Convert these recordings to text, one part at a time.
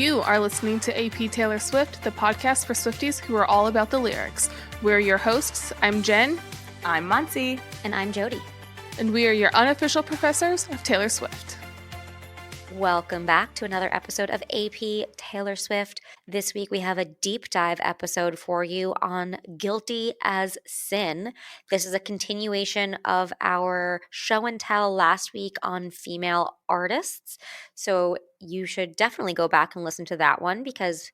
You are listening to AP Taylor Swift, the podcast for Swifties who are all about the lyrics. We're your hosts. I'm Jen. I'm Monte. And I'm Jody. And we are your unofficial professors of Taylor Swift. Welcome back to another episode of AP Taylor Swift. This week we have a deep dive episode for you on Guilty as Sin. This is a continuation of our show and tell last week on female artists. So you should definitely go back and listen to that one because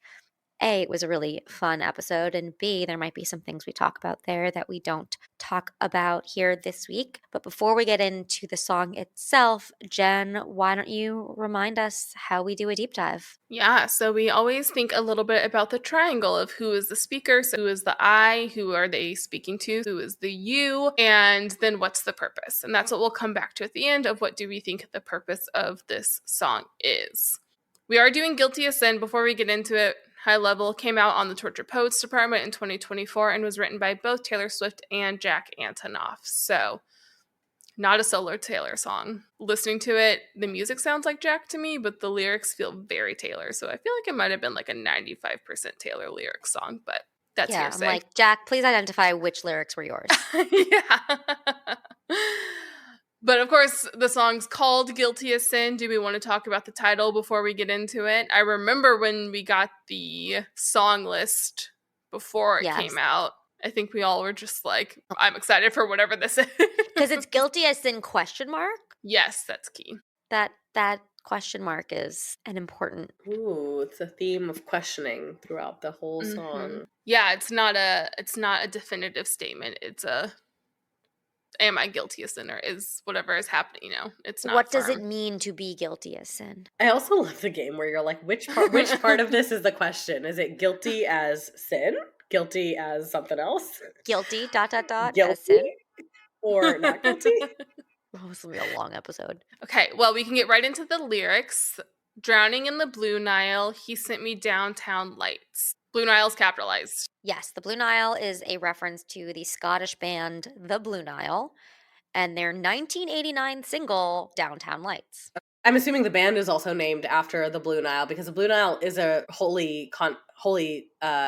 A, it was a really fun episode, and B, there might be some things we talk about there that we don't talk about here this week. But before we get into the song itself, Jen, why don't you remind us how we do a deep dive? Yeah, so we always think a little bit about the triangle of who is the speaker, so who is the I, who are they speaking to, who is the you, and then what's the purpose. And that's what we'll come back to at the end of what do we think the purpose of this song is. We are doing Guilty as Sin. Before we get into it, High Level came out on the Tortured Poets Department in 2024 and was written by both Taylor Swift and Jack Antonoff. So, not a solo Taylor song. Listening to it, the music sounds like Jack to me, but the lyrics feel very Taylor. So I feel like it might have been like a 95% Taylor lyrics song, but that's hearsay. I'm like, Jack, please identify which lyrics were yours. Yeah. But of course, the song's called Guilty as Sin. Do we want to talk about the title before we get into it? I remember when we got the song list before it came out. I think we all were just like, I'm excited for whatever this is. Because it's Guilty as Sin ? Yes, that's key. That question mark is an important. Ooh, it's a theme of questioning throughout the whole song. Yeah, it's not a definitive statement. It's a am I guilty as sin, or is whatever is happening, it's not What firm. does it mean to be guilty as sin? I also love the game where you're like, which part of this is the question? Is it guilty as sin? Guilty as something else? Guilty, ... Guilty? as sin? Or not guilty? Oh, this will be a long episode. Okay, well, we can get right into the lyrics. Drowning in the blue Nile, he sent me downtown lights. Blue Nile's capitalized. Yes, the Blue Nile is a reference to the Scottish band The Blue Nile and their 1989 single, Downtown Lights. I'm assuming the band is also named after the Blue Nile because the Blue Nile is a holy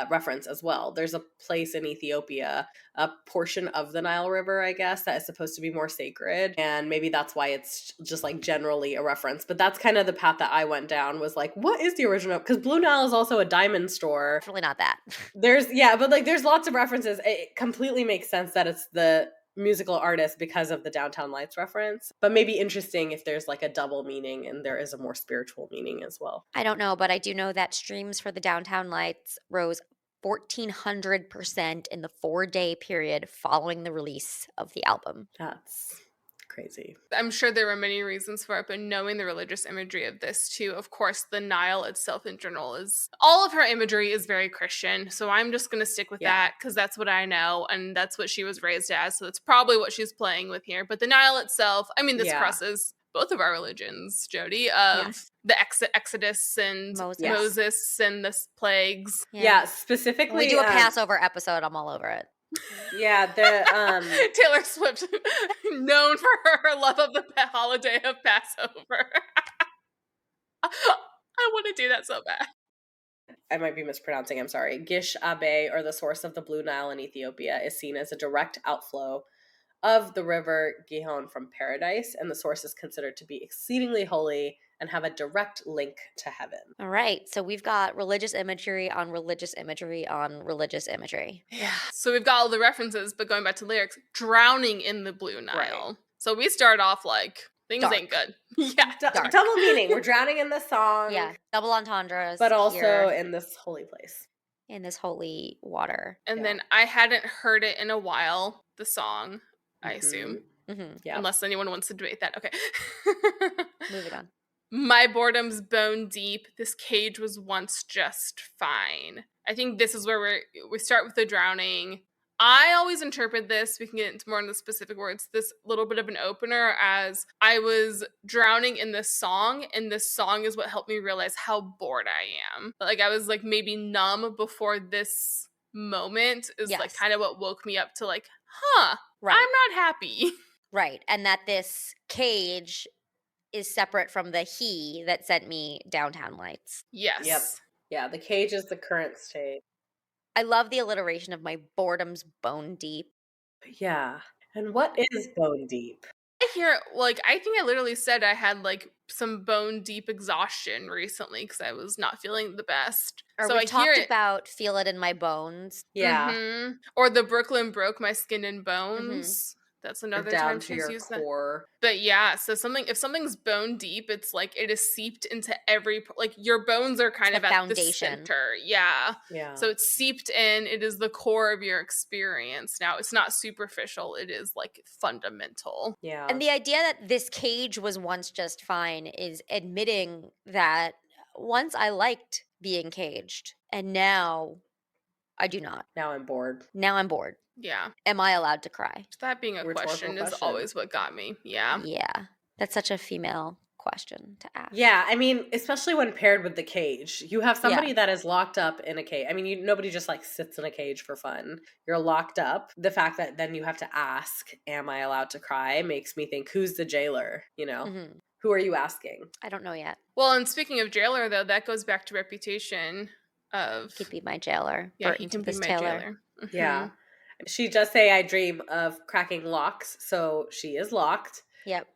reference as well. There's a place in Ethiopia, a portion of the Nile River, I guess, that is supposed to be more sacred. And maybe that's why it's just like generally a reference. But that's kind of the path that I went down, was like, what is the original? Because Blue Nile is also a diamond store. It's really not that. There's lots of references. It completely makes sense that it's the musical artist because of the Downtown Lights reference, but maybe interesting if there's like a double meaning and there is a more spiritual meaning as well. I don't know, but I do know that streams for the Downtown Lights rose 1,400% in the 4-day period following the release of the album. That's crazy. I'm sure there were many reasons for it, but knowing the religious imagery of this too, of course, the Nile itself in general is, all of her imagery is very Christian. So I'm just going to stick with that because that's what I know and that's what she was raised as. So that's probably what she's playing with here. But the Nile itself, I mean, this crosses both of our religions, Jody, of the Exodus and Moses and the plagues. Yeah, specifically. We do a Passover episode. I'm all over it. Yeah, Taylor Swift, known for her love of the holiday of Passover. I want to do that so bad. I might be mispronouncing, I'm sorry. Gish Abe, or the source of the Blue Nile in Ethiopia, is seen as a direct outflow of the river Gihon from paradise, and the source is considered to be exceedingly holy and have a direct link to heaven. All right, so we've got religious imagery on religious imagery on religious imagery. Yeah. So we've got all the references, but going back to lyrics, drowning in the Blue Nile. Right. So we start off like, things ain't good. Yeah. Double meaning. We're drowning in the song. Yeah, double entendres. But also in this holy place. In this holy water. And then I hadn't heard it in a while, the song, I assume. Mm-hmm. Yeah. Unless anyone wants to debate that. Okay. Moving on. My boredom's bone deep. This cage was once just fine. I think this is where we start with the drowning. I always interpret this, we can get into more into the specific words, this little bit of an opener as I was drowning in this song, and this song is what helped me realize how bored I am. Like I was like maybe numb before this moment is like kind of what woke me up to like, I'm not happy. Right. And that this cage is separate from the he that sent me downtown lights. Yep. Yes. Yeah, the cage is the current state. I love the alliteration of my boredom's bone deep. Yeah. And what is bone deep? I hear, like, I think I literally said I had, like, some bone deep exhaustion recently because I was not feeling the best. Or So we've I hear talked it. about feel it in my bones. Yeah. Or the Brooklyn broke my skin and Mm-hmm. bones. That's Or another down time to she's your used that. core. But yeah, so if something's bone deep, it's like it is seeped into like your bones are kind the of at the foundation. center. Yeah. Yeah. So it's seeped in, it is the core of your experience. Now, it's not superficial, it is like fundamental. Yeah. And the idea that this cage was once just fine is admitting that once I liked being caged, and now I do not. Now I'm bored. Now I'm bored. Yeah. Am I allowed to cry? That being a Rhetorical question is question. always what got me. Yeah. Yeah. That's such a female question to ask. Yeah, I mean, especially when paired with the cage. You have somebody that is locked up in a cage. I mean, nobody just like sits in a cage for fun. You're locked up. The fact that then you have to ask, am I allowed to cry, makes me think, who's the jailer? You know? Mm-hmm. Who are you asking? I don't know yet. Well, and speaking of jailer, though, that goes back to reputation of. He could be my jailer. Yeah, Burton he can to be this my Taylor. jailer. Mhm. Yeah. She does say, I dream of cracking locks. So she is locked. Yep.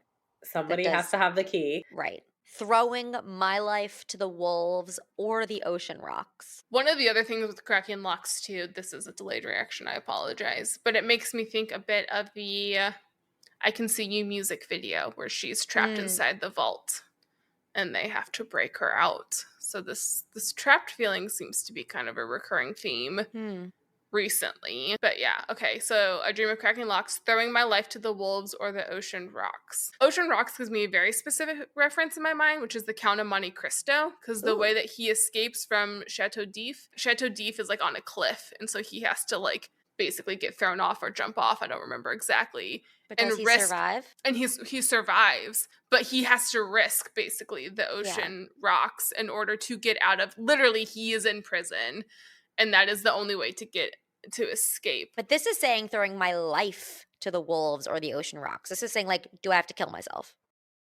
Somebody has to have the key. Right. Throwing my life to the wolves or the ocean rocks. One of the other things with cracking locks, too, this is a delayed reaction, I apologize, but it makes me think a bit of the I Can See You music video where she's trapped inside the vault and they have to break her out. So this trapped feeling seems to be kind of a recurring theme recently. But yeah, okay, so I dream of cracking locks, throwing my life to the wolves or the ocean rocks. Ocean rocks gives me a very specific reference in my mind, which is the Count of Monte Cristo, because the way that he escapes from Chateau d'If is like on a cliff, and so he has to like basically get thrown off or jump off. I don't remember exactly. But does he survive? And he survives, but he has to risk basically the ocean rocks in order to get out of. Literally, he is in prison, and that is the only way to escape. But this is saying throwing my life to the wolves or the ocean rocks. This is saying, like, do I have to kill myself?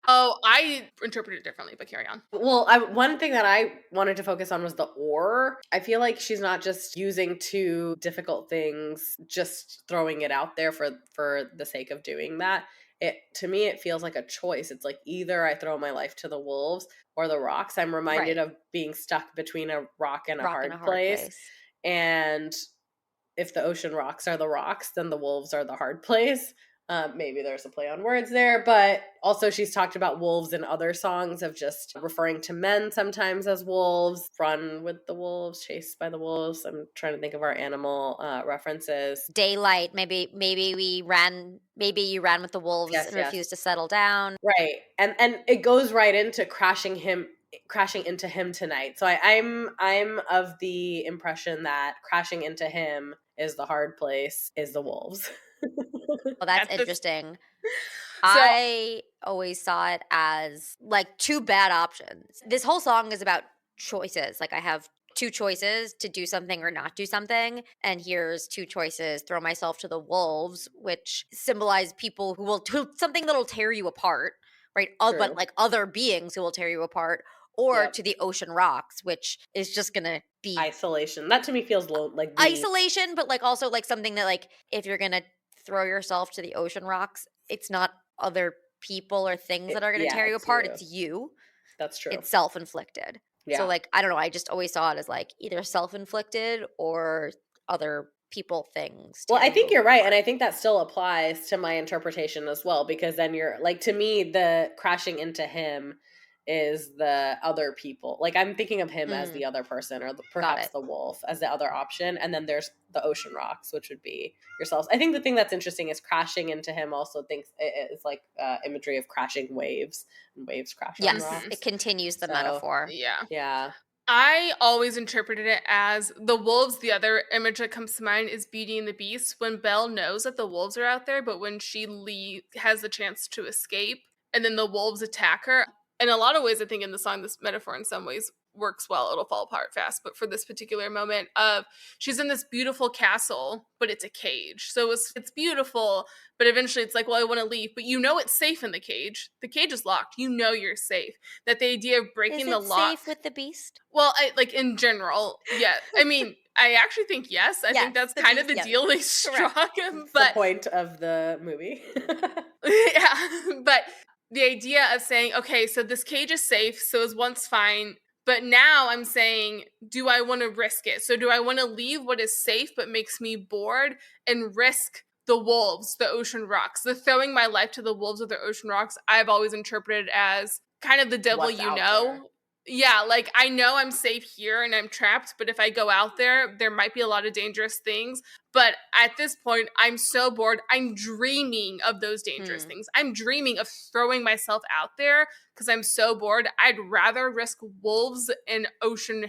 Oh, I interpret it differently, but carry on. Well, one thing that I wanted to focus on was the or. I feel like she's not just using two difficult things, just throwing it out there for the sake of doing that. To me, it feels like a choice. It's like either I throw my life to the wolves or the rocks. I'm reminded of being stuck between a rock and a hard place. And if the ocean rocks are the rocks, then the wolves are the hard place. Maybe there's a play on words there, but also she's talked about wolves in other songs of just referring to men sometimes as wolves, run with the wolves, chased by the wolves. I'm trying to think of our animal references. Daylight, maybe you ran with the wolves and refused to settle down. Right. And it goes right into crashing into him tonight. So I'm of the impression that crashing into him is the hard place, is the wolves. Well, that's interesting. I always saw it as like two bad options. This whole song is about choices. Like I have two choices to do something or not do something. And here's two choices: throw myself to the wolves, which symbolize people who will do something that'll tear you apart, right? But like other beings who will tear you apart. Or to the ocean rocks, which is just gonna be isolation. That to me feels like isolation, but like also like something that like if you're gonna throw yourself to the ocean rocks, it's not other people or things that are gonna tear you apart. It's you. That's true. It's self-inflicted. Yeah. So like I don't know. I just always saw it as like either self-inflicted or other people, things. Well, I think you're right, and I think that still applies to my interpretation as well, because then you're like, to me, the crashing into him is the other people. Like I'm thinking of him as the other person, or perhaps the wolf as the other option, and then there's the ocean rocks, which would be yourselves. I think the thing that's interesting is crashing into him also thinks it's like imagery of crashing waves, and waves crash on rocks. It continues the metaphor. Yeah. I always interpreted it as the wolves. The other image that comes to mind is Beauty and the Beast, when Belle knows that the wolves are out there, but when she has the chance to escape, and then the wolves attack her. In a lot of ways, I think in the song, this metaphor in some ways works well, it'll fall apart fast. But for this particular moment of she's in this beautiful castle, but it's a cage. So it's beautiful, but eventually it's like, well, I want to leave. But you know it's safe in the cage. The cage is locked. You know you're safe. That the idea of breaking Is the it lock. safe with the beast? Well, like in general, yeah. I mean, I actually think yes. I think Yes, that's the kind of beast, the yes. deal they struck. It's But the point of the movie. yeah, but the idea of saying, okay, so this cage is safe, so it was once fine, but now I'm saying, do I want to risk it? So do I want to leave what is safe but makes me bored and risk the wolves, the ocean rocks, the throwing my life to the wolves of the ocean rocks? I've always interpreted as kind of the devil What's you out know. there. Yeah, like I know I'm safe here and I'm trapped, but if I go out there, there might be a lot of dangerous things. But at this point, I'm so bored. I'm dreaming of those dangerous things. I'm dreaming of throwing myself out there because I'm so bored. I'd rather risk wolves and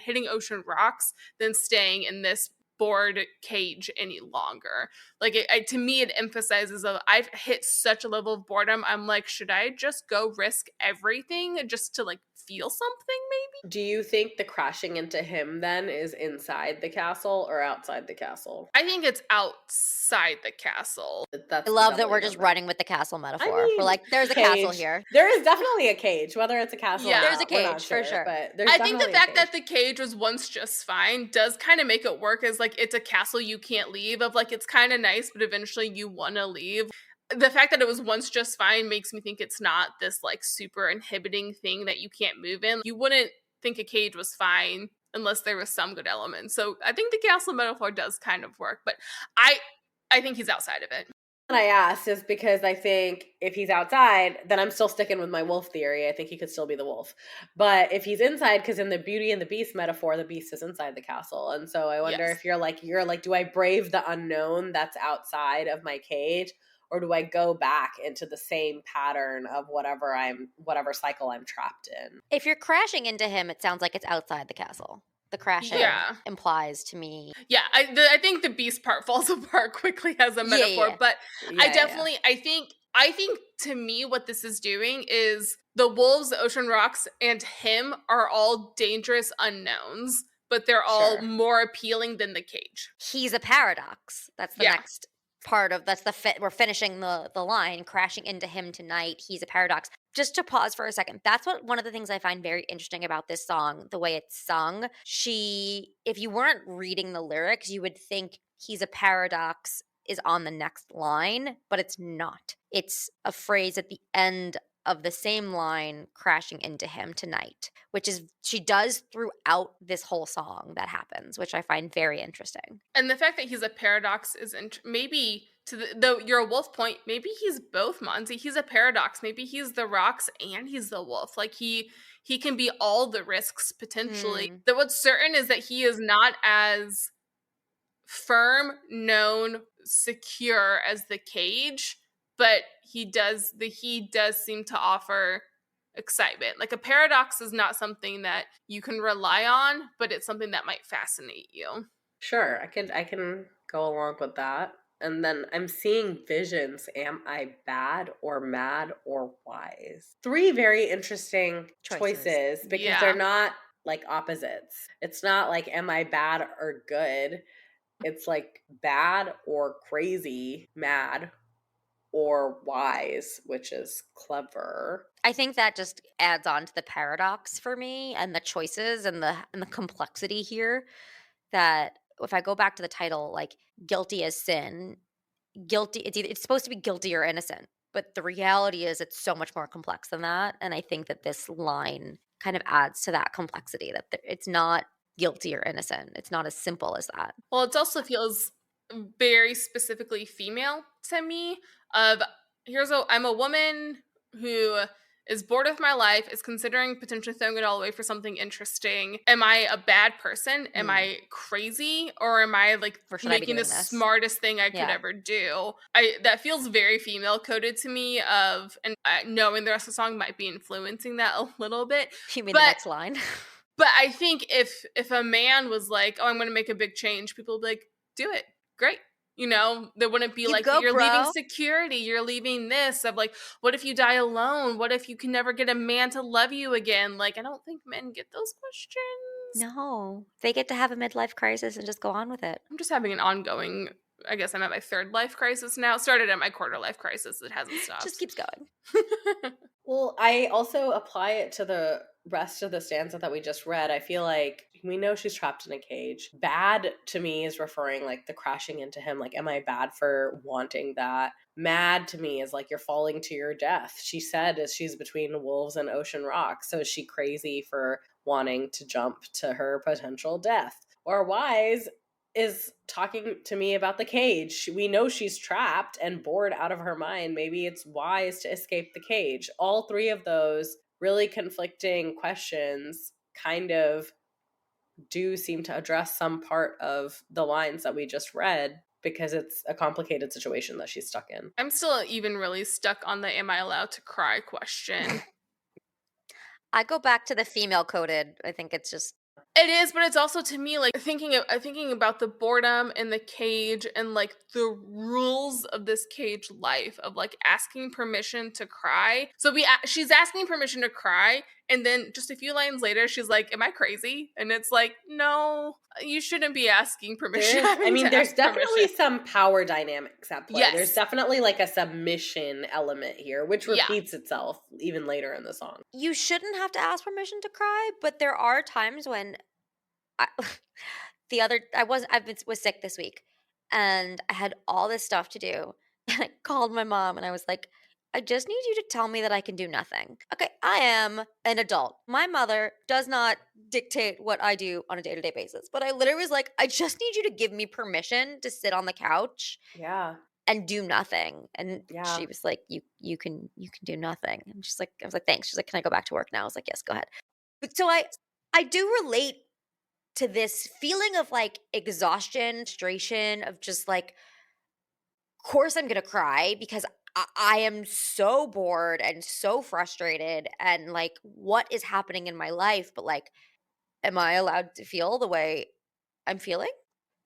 hitting ocean rocks than staying in this bored cage any longer. Like to me, it emphasizes that I've hit such a level of boredom. I'm like, should I just go risk everything just to like feel something maybe? Do you think the crashing into him then is inside the castle or outside the castle? I think it's outside the castle. That's I the love that double we're you just don't know. running with the castle metaphor. I mean, We're like, there's a castle cage. here. There is definitely a cage, whether it's a castle Yeah. or There's not, a we're not cage, for sure. But there's I think the definitely fact a that cage. the cage was once just fine does kind of make it work as like it's a castle you can't leave, of like it's kind of nice, but eventually you want to leave. The fact that it was once just fine makes me think it's not this like super inhibiting thing that you can't move in. You wouldn't think a cage was fine unless there was some good element. So I think the castle metaphor does kind of work, but I think he's outside of it. And I asked is because I think if he's outside, then I'm still sticking with my wolf theory. I think he could still be the wolf. But if he's inside, because in the Beauty and the Beast metaphor, the beast is inside the castle. And so I wonder Yes. if you're like, do I brave the unknown that's outside of my cage? Or do I go back into the same pattern of whatever cycle I'm trapped in? If you're crashing into him, it sounds like it's outside the castle. The crashing Yeah. implies to me. Yeah, I think the beast part falls apart quickly as a metaphor, yeah. but Yeah, I think to me what this is doing is the wolves, the ocean rocks, and him are all dangerous unknowns, but they're all Sure. more appealing than the cage. He's a paradox. That's the Yeah. next part of that's the fit. We're finishing the line. Crashing into him tonight. He's a paradox. Just to pause for a second, that's what one of the things I find very interesting about this song, the way it's sung. If you weren't reading the lyrics, you would think he's a paradox is on the next line, but it's not. It's a phrase at the end of the same line, crashing into him tonight, which is she does throughout this whole song that happens, which I find very interesting. And the fact that he's a paradox is maybe to your wolf point, maybe he's both, Monty. He's a paradox. Maybe he's the rocks and he's the wolf. Like he can be all the risks potentially. That what's certain is that he is not as firm, known, secure as the cage, but he does seem to offer excitement. Like a paradox is not something that you can rely on, but it's something that might fascinate you. Sure, I can go along with that. And then I'm seeing visions. Am I bad or mad or wise? 3 very interesting choices because they're not like opposites. It's not like am I bad or good? It's like bad or crazy, mad or wise, which is clever. I think that just adds on to the paradox for me and the choices and the complexity here. That if I go back to the title, like guilty as sin, it's supposed to be guilty or innocent, but the reality is it's so much more complex than that. And I think that this line kind of adds to that complexity, that it's not guilty or innocent. It's not as simple as that. Well, it also feels very specifically female to me. Of I'm a woman who is bored with my life, is considering potentially throwing it all away for something interesting. Am I a bad person? Am I crazy? Or am I like making the smartest thing I could ever do? That feels very female coded to me, and knowing the rest of the song might be influencing that a little bit. You mean the next line? But I think if a man was like, oh, I'm going to make a big change, people would be like, do it. Great. You know, there wouldn't be You like, go, you're leaving bro. security, you're leaving this, of like, what if you die alone? What if you can never get a man to love you again? Like, I don't think men get those questions. No, they get to have a midlife crisis and just go on with it. I'm just having an ongoing, I guess I'm at my third life crisis now. Started at my quarter life crisis. It hasn't stopped. Just keeps going. Well, I also apply it to the rest of the stanza that we just read. I feel like we know she's trapped in a cage. Bad to me is referring like the crashing into him. Like, am I bad for wanting that? Mad to me is like you're falling to your death. She said as she's between wolves and ocean rocks. So is she crazy for wanting to jump to her potential death? Or wise is talking to me about the cage. We know she's trapped and bored out of her mind. Maybe it's wise to escape the cage. All three of those really conflicting questions kind of do seem to address some part of the lines that we just read, because it's a complicated situation that she's stuck in. I'm still even really stuck on the am I allowed to cry question. I go back to the female coded. I think it's just It is, but it's also, to me, like thinking about the boredom in the cage and like the rules of this cage life of like asking permission to cry. So she's asking permission to cry, and then just a few lines later, she's like, "Am I crazy?" And it's like, no, you shouldn't be asking permission. There's definitely some power dynamics at play. Yes. There's definitely like a submission element here, which Yeah. repeats itself even later in the song. you shouldn't have to ask permission to cry, but there are times when I, I was sick this week and I had all this stuff to do. And I called my mom and I was like, I just need you to tell me that I can do nothing. Okay, I am an adult. My mother does not dictate what I do on a day-to-day basis. But I literally was like, I just need you to give me permission to sit on the couch Yeah. and do nothing. And Yeah. she was like, you can do nothing. And she's like, I was like, thanks. She's like, can I go back to work now? I was like, yes, go ahead. But so I do relate to this feeling of like exhaustion, frustration, of just like, of course I'm gonna cry because I am so bored and so frustrated, and like, what is happening in my life? But like, am I allowed to feel the way I'm feeling?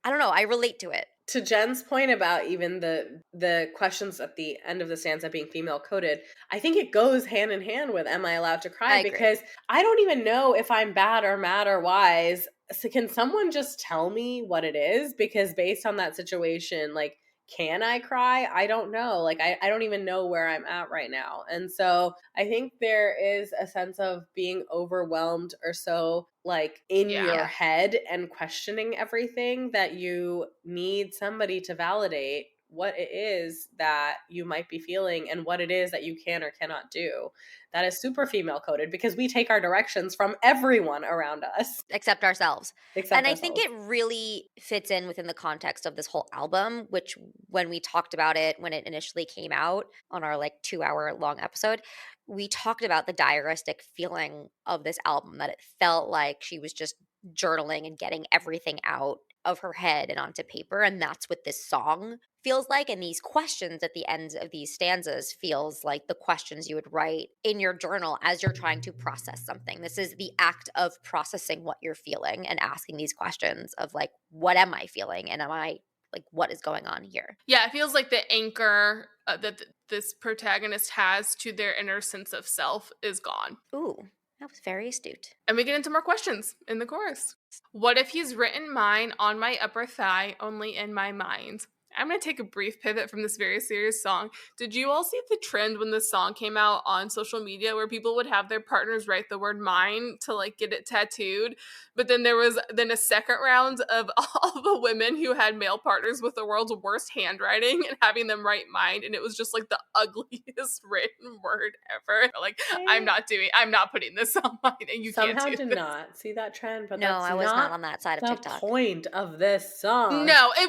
I don't know. I relate to it. To Jen's point about even the questions at the end of the stanza being female coded, I think it goes hand in hand with am I allowed to cry? I agree. Because I don't even know if I'm bad or mad or wise. So can someone just tell me what it is? Because based on that situation, like, can I cry? I don't know. Like, I don't even know where I'm at right now. And so I think there is a sense of being overwhelmed or so like in Yeah. your head and questioning everything that you need somebody to validate what it is that you might be feeling and what it is that you can or cannot do. That is super female coded because we take our directions from everyone around us. Except ourselves. Except And I ourselves. think it really fits in within the context of this whole album, which when we talked about it, when it initially came out on our like 2-hour long episode, we talked about the diaristic feeling of this album, that it felt like she was just journaling and getting everything out of her head and onto paper. And that's what this song feels like. And these questions at the ends of these stanzas feels like the questions you would write in your journal as you're trying to process something. This is the act of processing what you're feeling and asking these questions of like, what am I feeling? And am I like, what is going on here? Yeah, it feels like the anchor that this protagonist has to their inner sense of self is gone. Ooh, that was very astute. And we get into more questions in the chorus. What if he's written mine on my upper thigh, only in my mind? I'm going to take a brief pivot from this very serious song. Did you all see the trend when this song came out on social media where people would have their partners write the word mine to like get it tattooed? But then there was then a second round of all the women who had male partners with the world's worst handwriting and having them write mine. And it was just like the ugliest written word ever. Like, I'm not putting this on mine, and you Somehow can't do did this. not see that trend, but No, that's I was not on that side of the TikTok. point of this song. No, it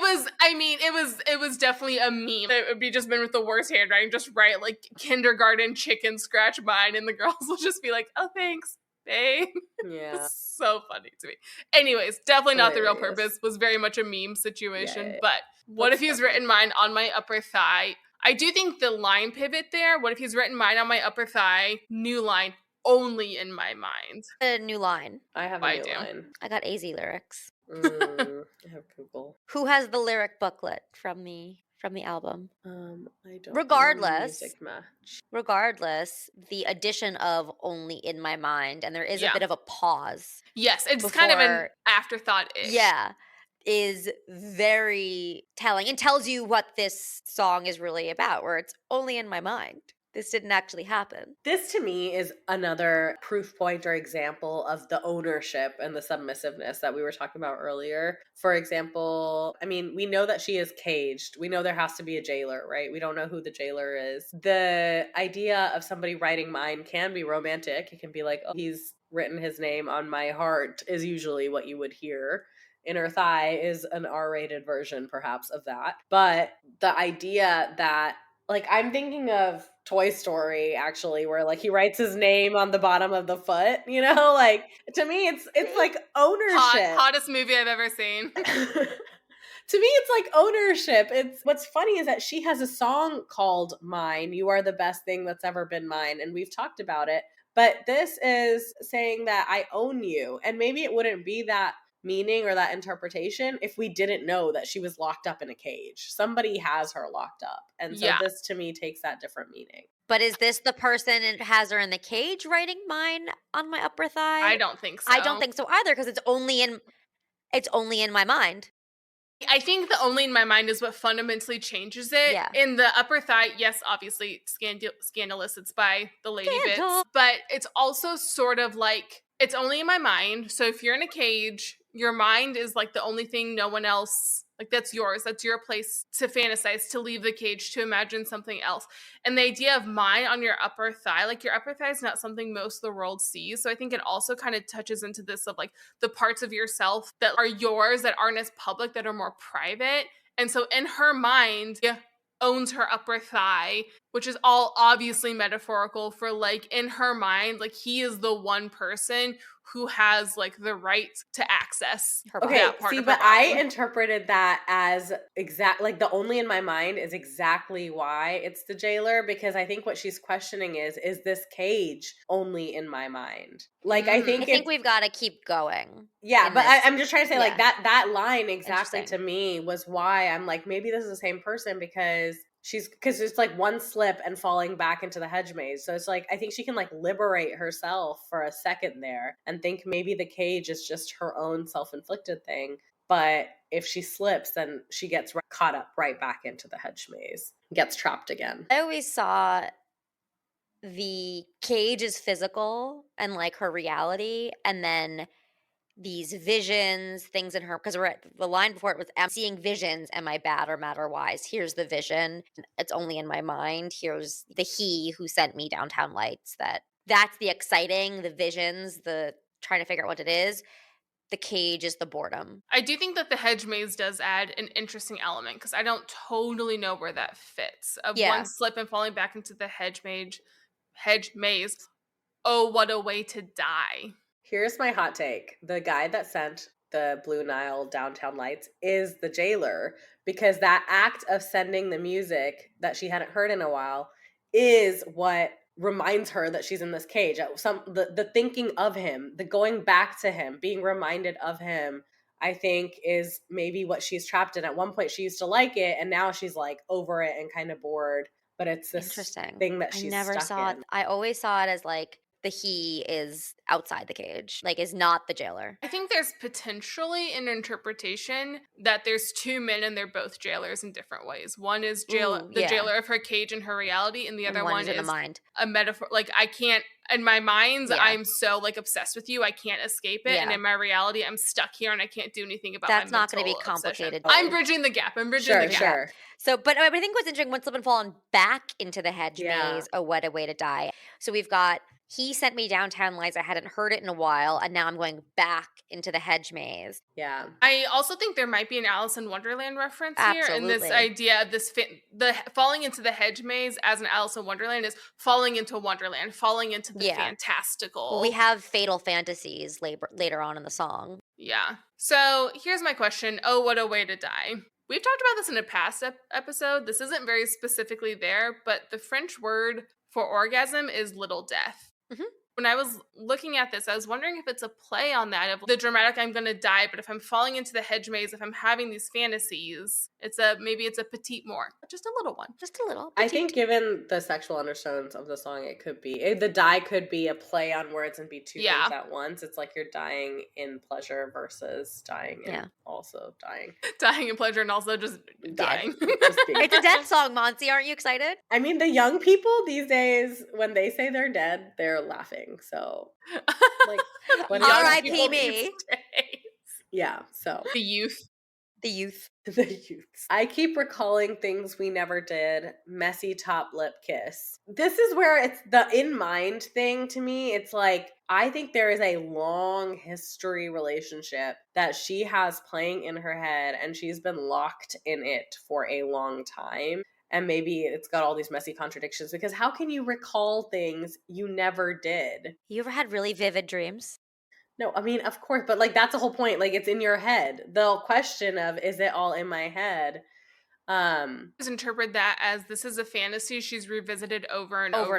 was definitely a meme. It would be just been with the worst handwriting, just write like kindergarten chicken scratch mine, and the girls will just be like, oh, thanks, babe. Yeah. It's so funny to me. Anyways, definitely not the real Hilarious. purpose. Was very much a meme situation. Yeah. But what That's if he's funny. written mine on my upper thigh? I do think the line pivot there. What if he's written mine on my upper thigh? New line, only in my mind. A new line. I have a I new do. line. I got AZ lyrics. I have Google. Who has the lyric booklet from the album? I don't. Regardless, Music match. regardless, the addition of "only in my mind," and there is a Yeah. bit of a pause. Yes, it's kind of an Before- afterthought-ish. Yeah, is very telling and tells you what this song is really about, where it's only in my mind. This didn't actually happen. This to me is another proof point or example of the ownership and the submissiveness that we were talking about earlier. For example, I mean, we know that she is caged. We know there has to be a jailer, right? We don't know who the jailer is. The idea of somebody writing mine can be romantic. It can be like, oh, he's written his name on my heart, is usually what you would hear. Inner thigh is an R-rated version, perhaps, of that. But the idea that, like, I'm thinking of Toy Story, actually, where, like, he writes his name on the bottom of the foot, you know? Like, to me, it's like ownership. Hottest movie I've ever seen. To me, it's like ownership. It's what's funny is that she has a song called Mine. You are the best thing that's ever been mine. And we've talked about it. But this is saying that I own you. And maybe it wouldn't be that meaning or that interpretation if we didn't know that she was locked up in a cage. Somebody has her locked up. And so this to me takes that different meaning. But is this the person that has her in the cage writing mine on my upper thigh? I don't think so. I don't think so either, because it's only in my mind. I think the only in my mind is what fundamentally changes it. Yeah. In the upper thigh, yes, obviously scandalous, it's by the lady Scandal. bits, but it's also sort of like, it's only in my mind. So if you're in a cage, your mind is like the only thing, no one else, like that's yours. That's your place to fantasize, to leave the cage, to imagine something else. And the idea of mine on your upper thigh, like your upper thigh is not something most of the world sees. So I think it also kind of touches into this of like the parts of yourself that are yours, that aren't as public, that are more private. And so in her mind, owns her upper thigh, which is all obviously metaphorical for like in her mind, like he is the one person who has like the right to access Her Okay, that part see, of her but I body. interpreted that as like the only in my mind is exactly why it's the jailer, because I think what she's questioning is this cage only in my mind? Like, I I think think we've got to keep going. yeah, in but this. I'm just trying to say, like, Yeah. that line exactly Interesting. to me was why I'm like, maybe this is the same person, because it's like one slip and falling back into the hedge maze. So it's like, I think she can like liberate herself for a second there and think maybe the cage is just her own self-inflicted thing. But if she slips, then she gets caught up right back into the hedge maze, gets trapped again. I always saw the cage is physical and like her reality, and then these visions, things in her, because the line before it was, I'm seeing visions, am I bad or mad or wise? Here's the vision, it's only in my mind. Here's the he who sent me downtown lights. That's the exciting, the visions, the trying to figure out what it is. The cage is the boredom. I do think that the hedge maze does add an interesting element, because I don't totally know where that fits. Of Yeah. one slip and falling back into the hedge maze. Oh, what a way to die. Here's my hot take. The guy that sent the Blue Nile downtown lights is the jailer, because that act of sending the music that she hadn't heard in a while is what reminds her that she's in this cage. The thinking of him, the going back to him, being reminded of him, I think is maybe what she's trapped in. At one point she used to like it, and now she's like over it and kind of bored. But it's this Interesting thing that she's I never stuck saw in. it. I always saw it as like the he is outside the cage, like is not the jailer. I think there's potentially an interpretation that there's two men and they're both jailers in different ways. One is Ooh, the yeah. jailer of her cage and her reality, and the other one is in the is mind. a metaphor. Like, I can't, in my mind, Yeah. I'm so like obsessed with you, I can't escape it. And Yeah. in my reality, I'm stuck here and I can't do anything about That's my not going to be mental obsession. complicated. I'm bridging the gap. I'm bridging the gap. Sure. So, but I think what's interesting, one slip and fallen back into the hedge Yeah. maze, oh, what a way to die. So we've got, he sent me downtown lights, I hadn't heard it in a while, and now I'm going back into the hedge maze. Yeah. I also think there might be an Alice in Wonderland reference here, and this Absolutely. idea of the falling into the hedge maze as an Alice in Wonderland is falling into Wonderland, falling into the fantastical. Well, we have fatal fantasies later on in the song. Yeah. So here's my question. Oh, what a way to die. We've talked about this in a past episode. This isn't very specifically there, but the French word for orgasm is little death. Mhm. When I was looking at this, I was wondering if it's a play on that of the dramatic I'm going to die, but if I'm falling into the hedge maze, if I'm having these fantasies, maybe it's a petite mort, just a little one. Just a little. I petite. think given the sexual undertones of the song, it could be the die could be a play on words and be two things at once. It's like you're dying in pleasure versus dying in also dying. Dying in pleasure and also just dying. It's a death song, Monty. Aren't you excited? I mean, the young people these days, when they say they're dead, they're laughing. So, like, R.I.P. me. Yeah, so. The youth. The youths. I keep recalling things we never did. Messy top lip kiss. This is where it's the in mind thing to me. It's like, I think there is a long history relationship that she has playing in her head, and she's been locked in it for a long time. And maybe it's got all these messy contradictions, because how can you recall things you never did? You ever had really vivid dreams? No, I mean, of course, but like that's the whole point. Like it's in your head. The question of, is it all in my head? Just interpret that as this is a fantasy she's revisited over and over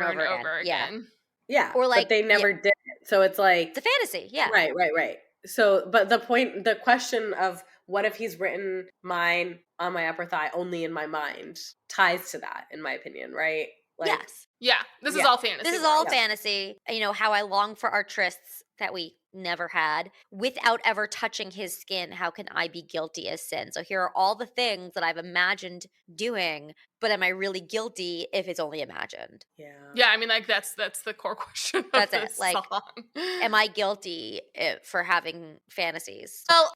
again. Yeah. Or like, but they never did it. So it's like, it's a fantasy. Yeah. Right. So, but the question of what if he's written mine on my upper thigh only in my mind ties to that, in my opinion, right? Like, yes. Yeah. This is all fantasy. This is all fantasy. You know, how I long for our trysts that we never had without ever touching his skin. How can I be guilty as sin? So here are all the things that I've imagined doing, but am I really guilty if it's only imagined? Yeah, I mean, like that's the core question of this song. Am I guilty for having fantasies? Well,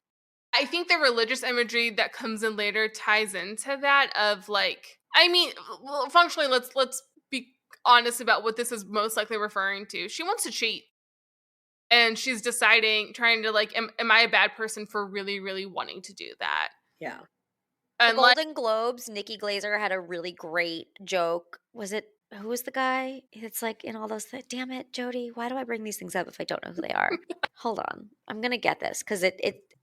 I think the religious imagery that comes in later ties into that of like, I mean, well, functionally, let's be honest about what this is most likely referring to. She wants to cheat. And she's trying to like, am I a bad person for really, really wanting to do that? Yeah. The Golden Globes, Nikki Glaser had a really great joke. Who was the guy? It's like in all those things. Damn it, Jody. Why do I bring these things up if I don't know who they are? Hold on. I'm going to get this because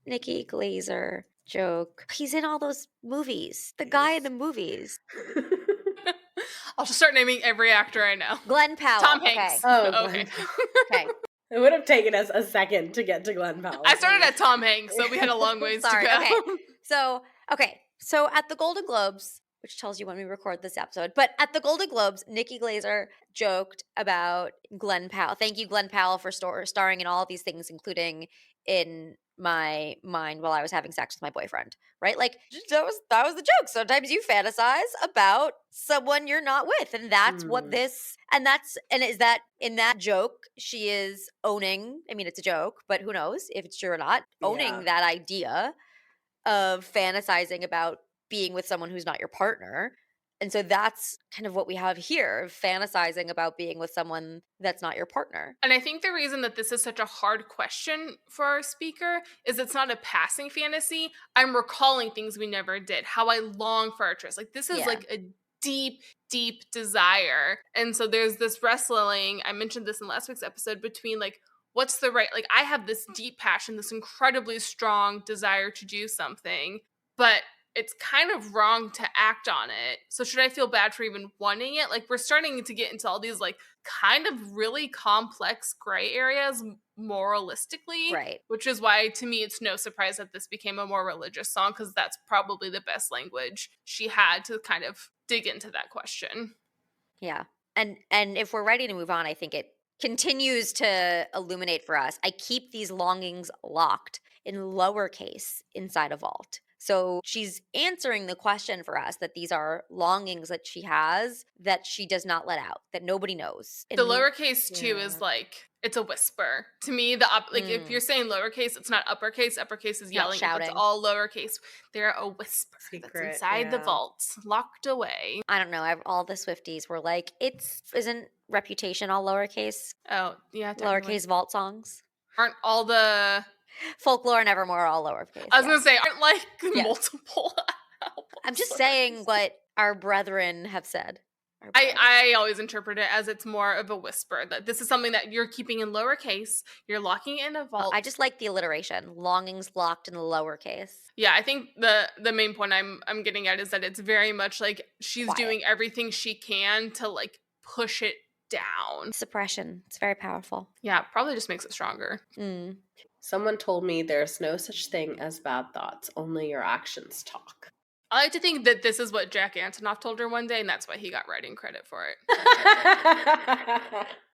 Nikki Glaser joke. He's in all those movies. The guy in the movies. I'll just start naming every actor I know. Glenn Powell. Tom Hanks. Okay. Oh, okay. Okay. It would have taken us a second to get to Glenn Powell. I started at Tom Hanks, so we had a long ways to go. Okay. So at the Golden Globes, which tells you when we record this episode, but at the Golden Globes, Nikki Glaser joked about Glenn Powell. Thank you, Glenn Powell, for starring in all of these things, including in my mind while I was having sex with my boyfriend, right? Like that was the joke. Sometimes you fantasize about someone you're not with, and that's what this and is that in that joke she is owning. I mean, it's a joke, but who knows if it's true or not? Owning that idea of fantasizing about being with someone who's not your partner. And so that's kind of what we have here, fantasizing about being with someone that's not your partner. And I think the reason that this is such a hard question for our speaker is it's not a passing fantasy. I'm recalling things we never did, how I long for our tryst. Like this is like a deep, deep desire. And so there's this wrestling, I mentioned this in last week's episode, between like, what's the right, like I have this deep passion, this incredibly strong desire to do something, but it's kind of wrong to act on it. So should I feel bad for even wanting it? Like we're starting to get into all these like kind of really complex gray areas moralistically. Right. Which is why to me it's no surprise that this became a more religious song, because that's probably the best language she had to kind of dig into that question. Yeah. And if we're ready to move on, I think it continues to illuminate for us. I keep these longings locked in lowercase inside a vault. So she's answering the question for us that these are longings that she has that she does not let out, that nobody knows. The lowercase too is like, it's a whisper. To me, like if you're saying lowercase, it's not uppercase. Uppercase is yelling. Shouting. It's all lowercase. They're a whisper that's inside the vault, locked away. I don't know. All the Swifties were like, isn't Reputation all lowercase? Oh, yeah. Lowercase vault songs. Aren't all the... Folklore and Evermore all lowercase. I was going to say, aren't like multiple albums? I'm just saying what our brethren have said. I always interpret it as it's more of a whisper, that this is something that you're keeping in lowercase, you're locking it in a vault. I just like the alliteration, longings locked in lowercase. Yeah, I think the main point I'm getting at is that it's very much like she's doing everything she can to like push it down. Suppression. It's very powerful. Yeah, probably just makes it stronger. Mm. Someone told me there's no such thing as bad thoughts, only your actions talk. I like to think that this is what Jack Antonoff told her one day, and that's why he got writing credit for it.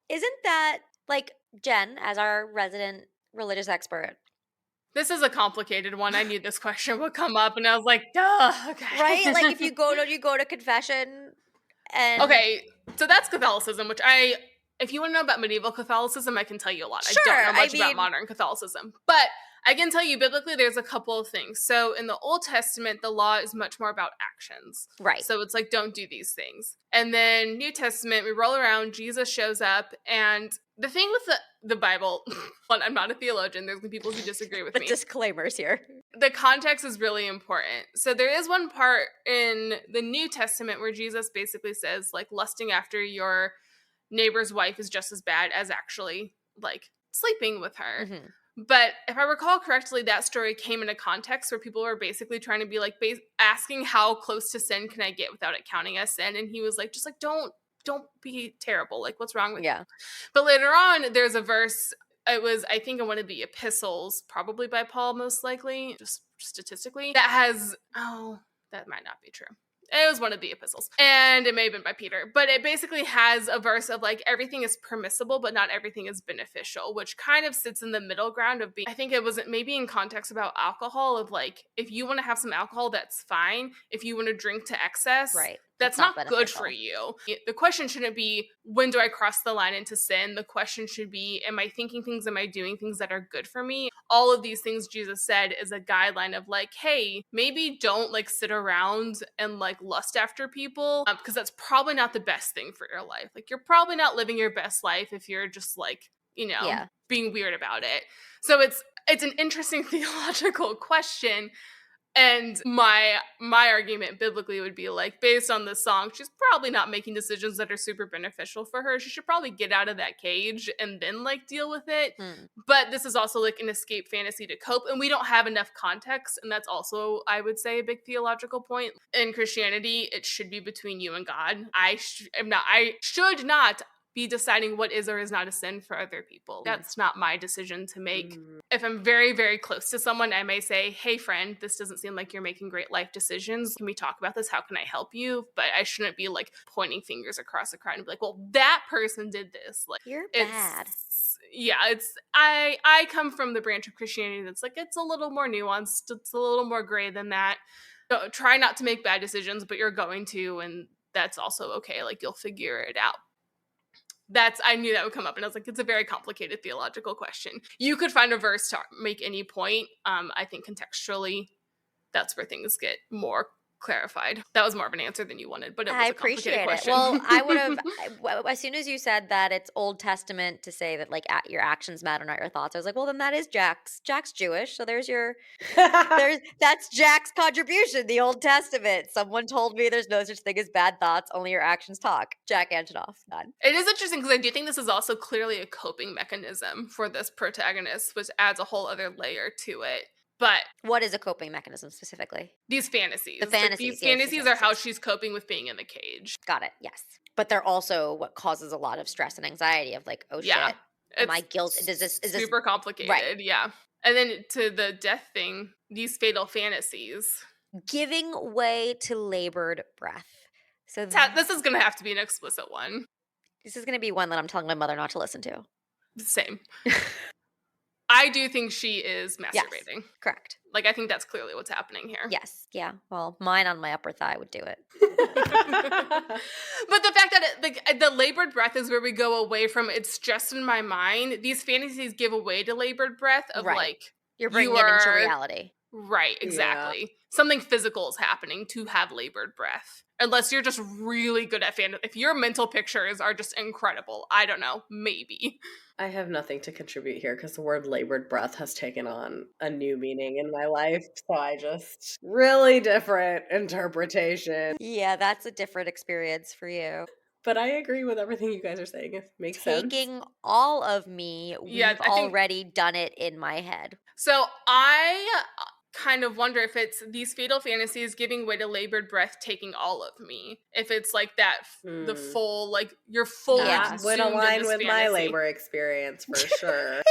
Isn't that, like, Jen, as our resident religious expert, This is a complicated one. I knew this question would come up, and I was like, duh, okay. right? Like, if you go to confession and... Okay, so that's Catholicism, which if you want to know about medieval Catholicism, I can tell you a lot. Sure, I don't know much I about mean- modern Catholicism, but I can tell you biblically there's a couple of things. So in the Old Testament, the law is much more about actions. Right. So it's like, don't do these things. And then New Testament, we roll around, Jesus shows up, and the thing with the Bible, well, I'm not a theologian, there's people who disagree with The me. disclaimers here. The context is really important. So there is one part in the New Testament where Jesus basically says, like, lusting after your neighbor's wife is just as bad as actually, like, sleeping with her. Mhm. But if I recall correctly, that story came in a context where people were basically trying to be like, asking how close to sin can I get without it counting as sin? And he was like, just like, don't be terrible. Like, what's wrong with you? Yeah. But later on, there's a verse. It was, I think, in one of the epistles, probably by Paul, most likely, just statistically, that has, that might not be true. It was one of the epistles. And it may have been by Peter. But it basically has a verse of like, everything is permissible, but not everything is beneficial, which kind of sits in the middle ground of being, I think it was maybe in context about alcohol, of like, if you want to have some alcohol, that's fine. If you want to drink to excess, Right. that's It's not not good for beneficial. you. The question shouldn't be, when do I cross the line into sin? The question should be, am I thinking things? Am I doing things that are good for me? All of these things Jesus said is a guideline of like, hey, maybe don't like sit around and like lust after people, because that's probably not the best thing for your life. Like, you're probably not living your best life if you're just like, Yeah. being weird about it. So it's an interesting theological question. And my argument biblically would be like, based on this song, she's probably not making decisions that are super beneficial for her. She should probably get out of that cage and then like deal with it. But this is also like an escape fantasy to cope. And we don't have enough context. And that's also, I would say, a big theological point. In Christianity, it should be between you and God. I should not be deciding what is or is not a sin for other people. That's not my decision to make. If I'm very, very close to someone, I may say, hey, friend, this doesn't seem like you're making great life decisions. Can we talk about this? How can I help you? But I shouldn't be like pointing fingers across the crowd and be like, well, that person did this. Like, You're bad. Yeah, I come from the branch of Christianity that's like, it's a little more nuanced. It's a little more gray than that. So try not to make bad decisions, but you're going to, and that's also okay. Like, you'll figure it out. I knew that would come up, and I was like, it's a very complicated theological question. You could find a verse to make any point. I think contextually, that's where things get more clarified. That was more of an answer than you wanted, but it was I a complicated appreciate it. question. Well, I would have, as soon as you said that it's Old Testament to say that like your actions matter, not your thoughts, I was like, well, then that is Jack's Jewish. So that's Jack's contribution, the Old Testament. Someone told me there's no such thing as bad thoughts, only your actions talk. Jack Antonoff, done. It is interesting because I do think this is also clearly a coping mechanism for this protagonist, which adds a whole other layer to it. But what is a coping mechanism specifically? These fantasies. The fantasies. These fantasies are how she's coping with being in the cage. Got it. Yes. But they're also what causes a lot of stress and anxiety of like, oh shit, am I guilty? Is this super complicated? Right. Yeah. And then to the death thing, these fatal fantasies. Giving way to labored breath. So this is going to have to be an explicit one. This is going to be one that I'm telling my mother not to listen to. Same. I do think she is masturbating. Yes, correct. Like, I think that's clearly what's happening here. Yes. Yeah. Well, mine on my upper thigh would do it. But the fact that the labored breath is where we go away from it's just in my mind. These fantasies give away to labored breath of like, you're bringing it into reality. Right, exactly. Yeah. Something physical is happening to have labored breath. Unless you're just really good at fantasy. If your mental pictures are just incredible, I don't know, maybe. I have nothing to contribute here because the word labored breath has taken on a new meaning in my life. So I just really different interpretation. Yeah, that's a different experience for you. But I agree with everything you guys are saying. It makes sense. Taking all of me, we've already done it in my head. So I kind of wonder if it's these fatal fantasies giving way to labored breath taking all of me. If it's like that, the full, like, you're fully Yeah. That would consumed in align this with my fantasy. labor experience for sure.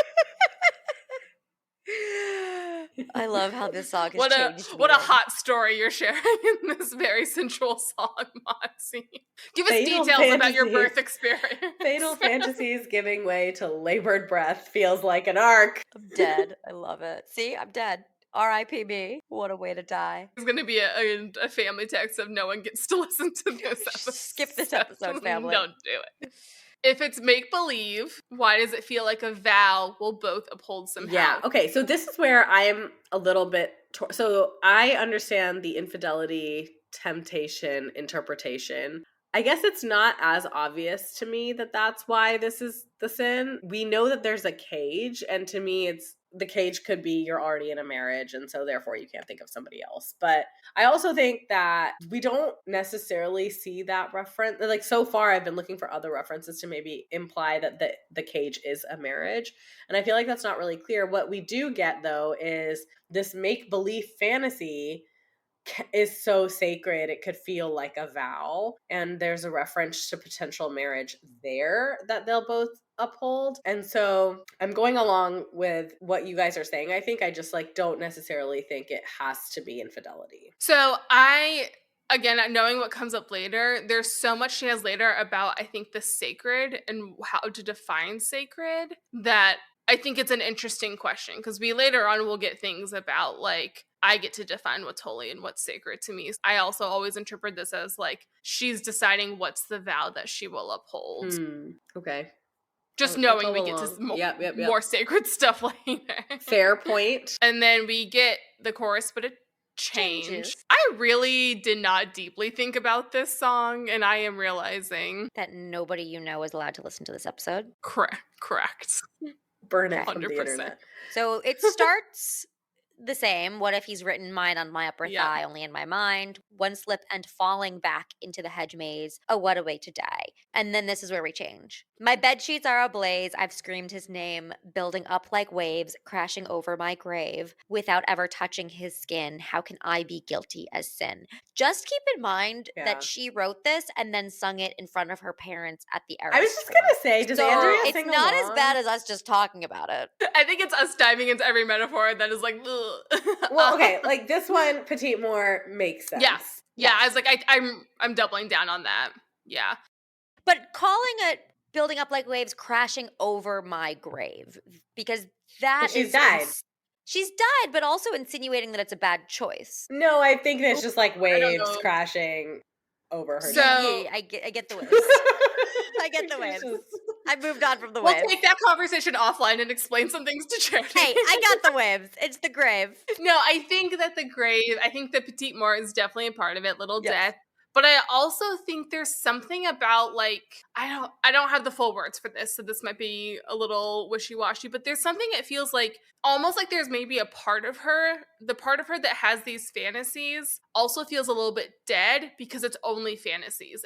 I love how this song has What changed me. a hot story you're sharing in this very sensual song, Monty. Give us Fatal details about your fantasies. birth experience. Fatal fantasies giving way to labored breath feels like an arc. I'm dead. I love it. See, I'm dead. R.I.P. me. What a way to die. There's going to be a family text of no one gets to listen to this episode. Skip this episode, family. Don't do it. If it's make-believe, why does it feel like a vow will both uphold somehow? Yeah. Okay. So this is where I am a little bit. So I understand the infidelity, temptation, interpretation. I guess it's not as obvious to me that that's why this is the sin. We know that there's a cage, and to me, it's the cage could be you're already in a marriage, and so therefore you can't think of somebody else. But I also think that we don't necessarily see that reference. Like, so far, I've been looking for other references to maybe imply that the cage is a marriage, and I feel like that's not really clear. What we do get, though, is this make-believe fantasy is so sacred it could feel like a vow, and there's a reference to potential marriage there that they'll both uphold. And so I'm going along with what you guys are saying. I think I just like don't necessarily think it has to be infidelity. So again, knowing what comes up later, there's so much she has later about, I think, the sacred and how to define sacred, that I think it's an interesting question, because we later on will get things about, like, I get to define what's holy and what's sacred to me. I also always interpret this as, like, she's deciding what's the vow that she will uphold. Okay. Just knowing we get to more sacred stuff later. Fair point. And then we get the chorus, but it changes. I really did not deeply think about this song, and I am realizing that nobody you know is allowed to listen to this episode. Correct. Burn it 100%. from the internet. So it starts the same. What if he's written mine on my upper thigh, only in my mind? One slip and falling back into the hedge maze. Oh, what a way to die. And then this is where we change. My bed sheets are ablaze. I've screamed his name, building up like waves, crashing over my grave. Without ever touching his skin, how can I be guilty as sin? Just keep in mind that she wrote this and then sung it in front of her parents at the Eras I was just going to say, does Andrea it's sing not along? as bad as us just talking about it. I think it's us diving into every metaphor that is like, ugh. Well, okay, like this one, Petite Moore makes sense. Yeah, I was like, I'm doubling down on that. Yeah. But calling it building up like waves, crashing over my grave, because that she's died. She's died, but also insinuating that it's a bad choice. No, I think that it's just like waves crashing over her. So I get the waves. I get the waves. I moved on from the waves. We'll take that conversation offline and explain some things to Charity. Hey, I got the waves. It's the grave. No, I think that the grave, I think the Petite Mort is definitely a part of it, little death. But I also think there's something about, like, I don't have the full words for this, so this might be a little wishy-washy, but there's something, it feels like, almost like there's maybe a part of her, the part of her that has these fantasies also feels a little bit dead because it's only fantasies.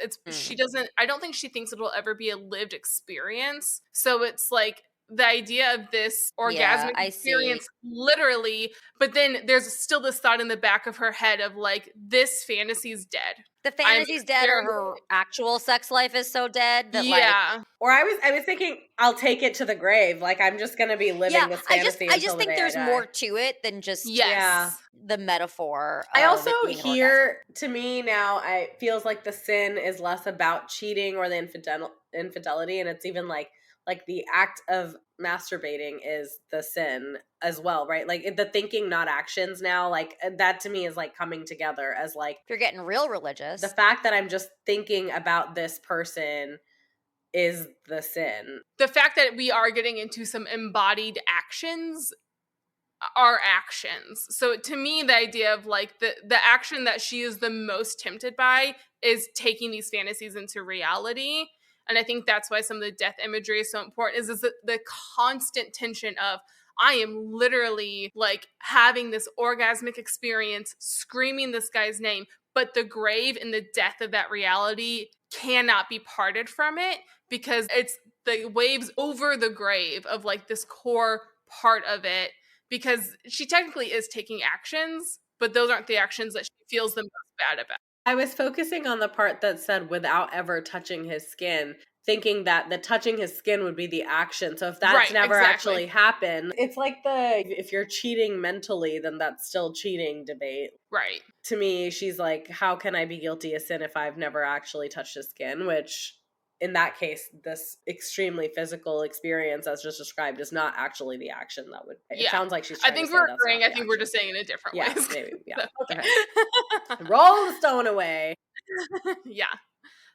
I don't think she thinks it will ever be a lived experience. So it's like, the idea of this orgasmic experience, literally, but then there's still this thought in the back of her head of, like, this fantasy's dead. The fantasy's dead, or her actual sex life is so dead that or I was thinking, I'll take it to the grave. Like, I'm just gonna be living this fantasy. I just think there's more to it than just the metaphor. I also hear, to me now, it feels like the sin is less about cheating or the infidelity, and it's even like the act of masturbating is the sin as well, right? Like the thinking, not actions now, like that to me is like coming together as like, if you're getting real religious, the fact that I'm just thinking about this person is the sin. The fact that we are getting into some embodied actions are actions. So to me, the idea of like the action that she is the most tempted by is taking these fantasies into reality. And I think that's why some of the death imagery is so important, is the constant tension of, I am literally like having this orgasmic experience, screaming this guy's name, but the grave and the death of that reality cannot be parted from it, because it's the waves over the grave of like this core part of it because she technically is taking actions, but those aren't the actions that she feels the most bad about. I was focusing on the part that said without ever touching his skin, thinking that the touching his skin would be the action. So if that's Right, never exactly. actually happened, it's like the if you're cheating mentally, then that's still cheating debate. Right. To me, she's like, how can I be guilty of sin if I've never actually touched his skin? Which in that case, this extremely physical experience as just described is not actually the action that would. It Yeah. sounds like she's I trying to think say we're that's not agreeing. I the think we're action. just saying it in different Yeah, ways. maybe. Yeah. So, okay. Roll the stone away. Yeah.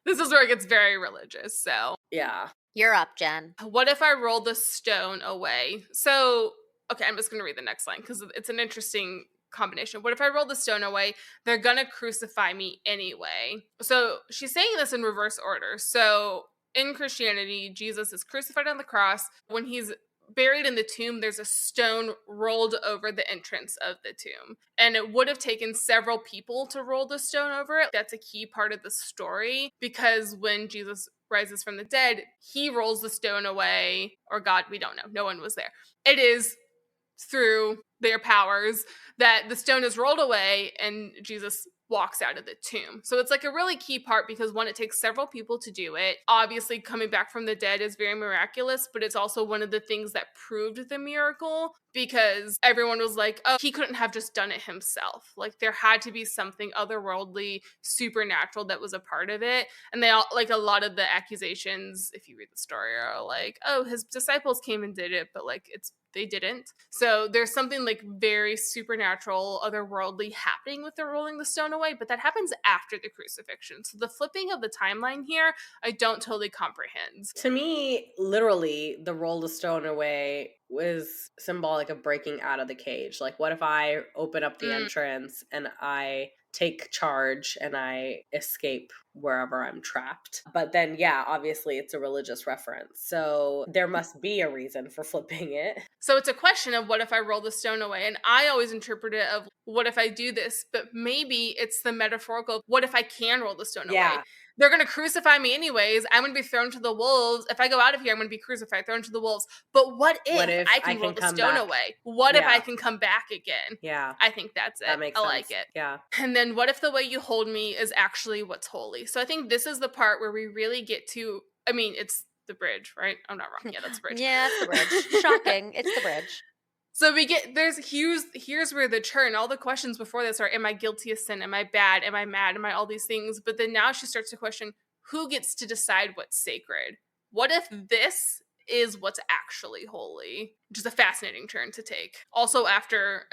This is where it gets very religious. So, Yeah. You're up, Jen. what if I roll the stone away? So, okay, I'm just going to read the next line because it's an interesting combination. What if I roll the stone away? They're going to crucify me anyway. So, she's saying this in reverse order. So, in Christianity, Jesus is crucified on the cross. When he's buried in the tomb, there's a stone rolled over the entrance of the tomb. And it would have taken several people to roll the stone over it. That's a key part of the story because when Jesus rises from the dead, he rolls the stone away, or God, we don't know. No one was there. It is through their powers that the stone is rolled away and Jesus walks out of the tomb. So it's like a really key part because one, it takes several people to do it. Obviously, coming back from the dead is very miraculous, but it's also one of the things that proved the miracle because everyone was like, oh, he couldn't have just done it himself. Like there had to be something otherworldly, supernatural that was a part of it. And they all, like a lot of the accusations, if you read the story, are like, oh, his disciples came and did it, but like they didn't. So there's something like very supernatural, otherworldly happening with the rolling the stone away, but that happens after the crucifixion. So the flipping of the timeline here, I don't totally comprehend. To me, literally, the roll the stone away was symbolic of breaking out of the cage. Like, what if I open up the entrance and I take charge and I escape wherever I'm trapped? But then, yeah, obviously it's a religious reference. So there must be a reason for flipping it. So it's a question of what if I roll the stone away? And I always interpret it of what if I do this? But maybe it's the metaphorical, what if I can roll the stone away? They're going to crucify me anyways. I'm going to be thrown to the wolves. If I go out of here, I'm going to be crucified, thrown to the wolves. But what if I can roll the stone away? What if I can come back again? Yeah. I think that's it. That makes sense. I like it. Yeah. And then what if the way you hold me is actually what's holy? So I think this is the part where we really get to, I mean, it's the bridge, right? I'm not wrong. Yeah, that's the bridge. Yeah, it's the bridge. Shocking. It's the bridge. So we get here's where the turn. All the questions before this are: am I guilty of sin? Am I bad? Am I mad? Am I all these things? But then now she starts to question: who gets to decide what's sacred? What if this is what's actually holy? Which is a fascinating turn to take. Also, after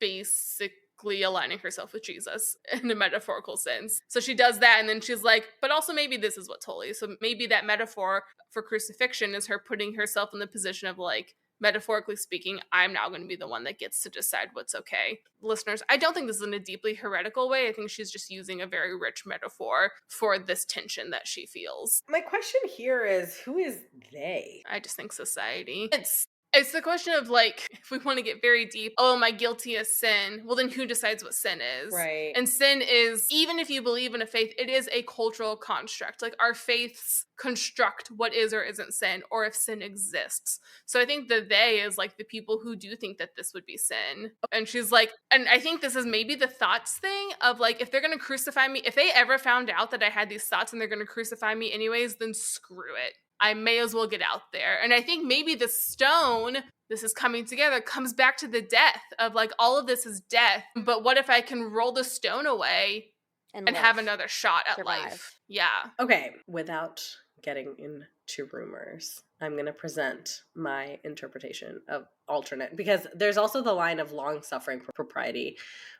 basically aligning herself with Jesus in a metaphorical sense. So she does that, and then she's like, but also maybe this is what's holy. So maybe that metaphor for crucifixion is her putting herself in the position of like, metaphorically speaking, I'm now going to be the one that gets to decide what's okay. Listeners, I don't think this is in a deeply heretical way. I think she's just using a very rich metaphor for this tension that she feels. My question here is, who is they? I just think society. It's the question of like, if we want to get very deep, oh, am I guilty of sin? Well, then who decides what sin is? Right. And sin is, even if you believe in a faith, it is a cultural construct. Like our faiths construct what is or isn't sin, or if sin exists. So I think the they is like the people who do think that this would be sin. And she's like, and I think this is maybe the thoughts thing of like, if they're going to crucify me, if they ever found out that I had these thoughts and they're going to crucify me anyways, then screw it. I may as well get out there. And I think maybe the stone, this is coming together, comes back to the death of like, all of this is death. But what if I can roll the stone away and have another shot at life? Yeah. Okay. Without getting into rumors, I'm going to present my interpretation of alternate, because there's also the line of long-suffering propriety,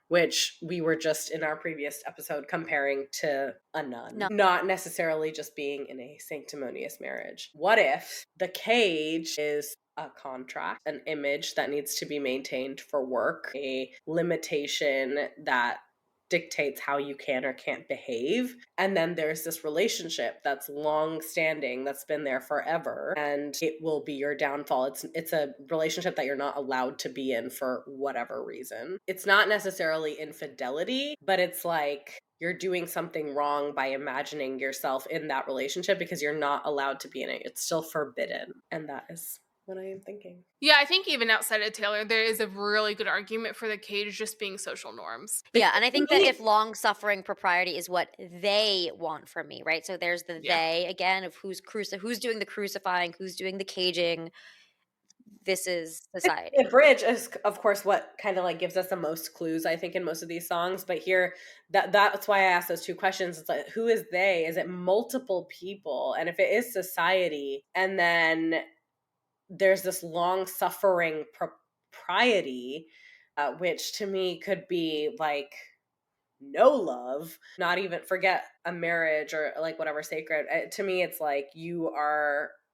which we were just in our previous episode comparing to a nun, not necessarily just being in a sanctimonious marriage. What if the cage is a contract, an image that needs to be maintained for work, a limitation that dictates how you can or can't behave, and then there's this relationship that's long standing, that's been there forever, and it will be your downfall. It's a relationship that you're not allowed to be in for whatever reason. It's not necessarily infidelity, but it's like you're doing something wrong by imagining yourself in that relationship because you're not allowed to be in it. It's still forbidden. And that is what I am thinking. Yeah, I think even outside of Taylor, there is a really good argument for the cage just being social norms. Yeah, and I To think that me, if long-suffering propriety is what they want from me, right? So there's the Yeah. they again of who's doing the crucifying, who's doing the caging. This is the society. bridge is, of course, what kind of like gives us the most clues, I think, in most of these songs. But here, that's why I asked those two questions. It's like, who is they? Is it multiple people? And if it is society, and then there's this long suffering propriety, which to me could be like no love, not even forget a marriage or like whatever sacred. To me, it's like you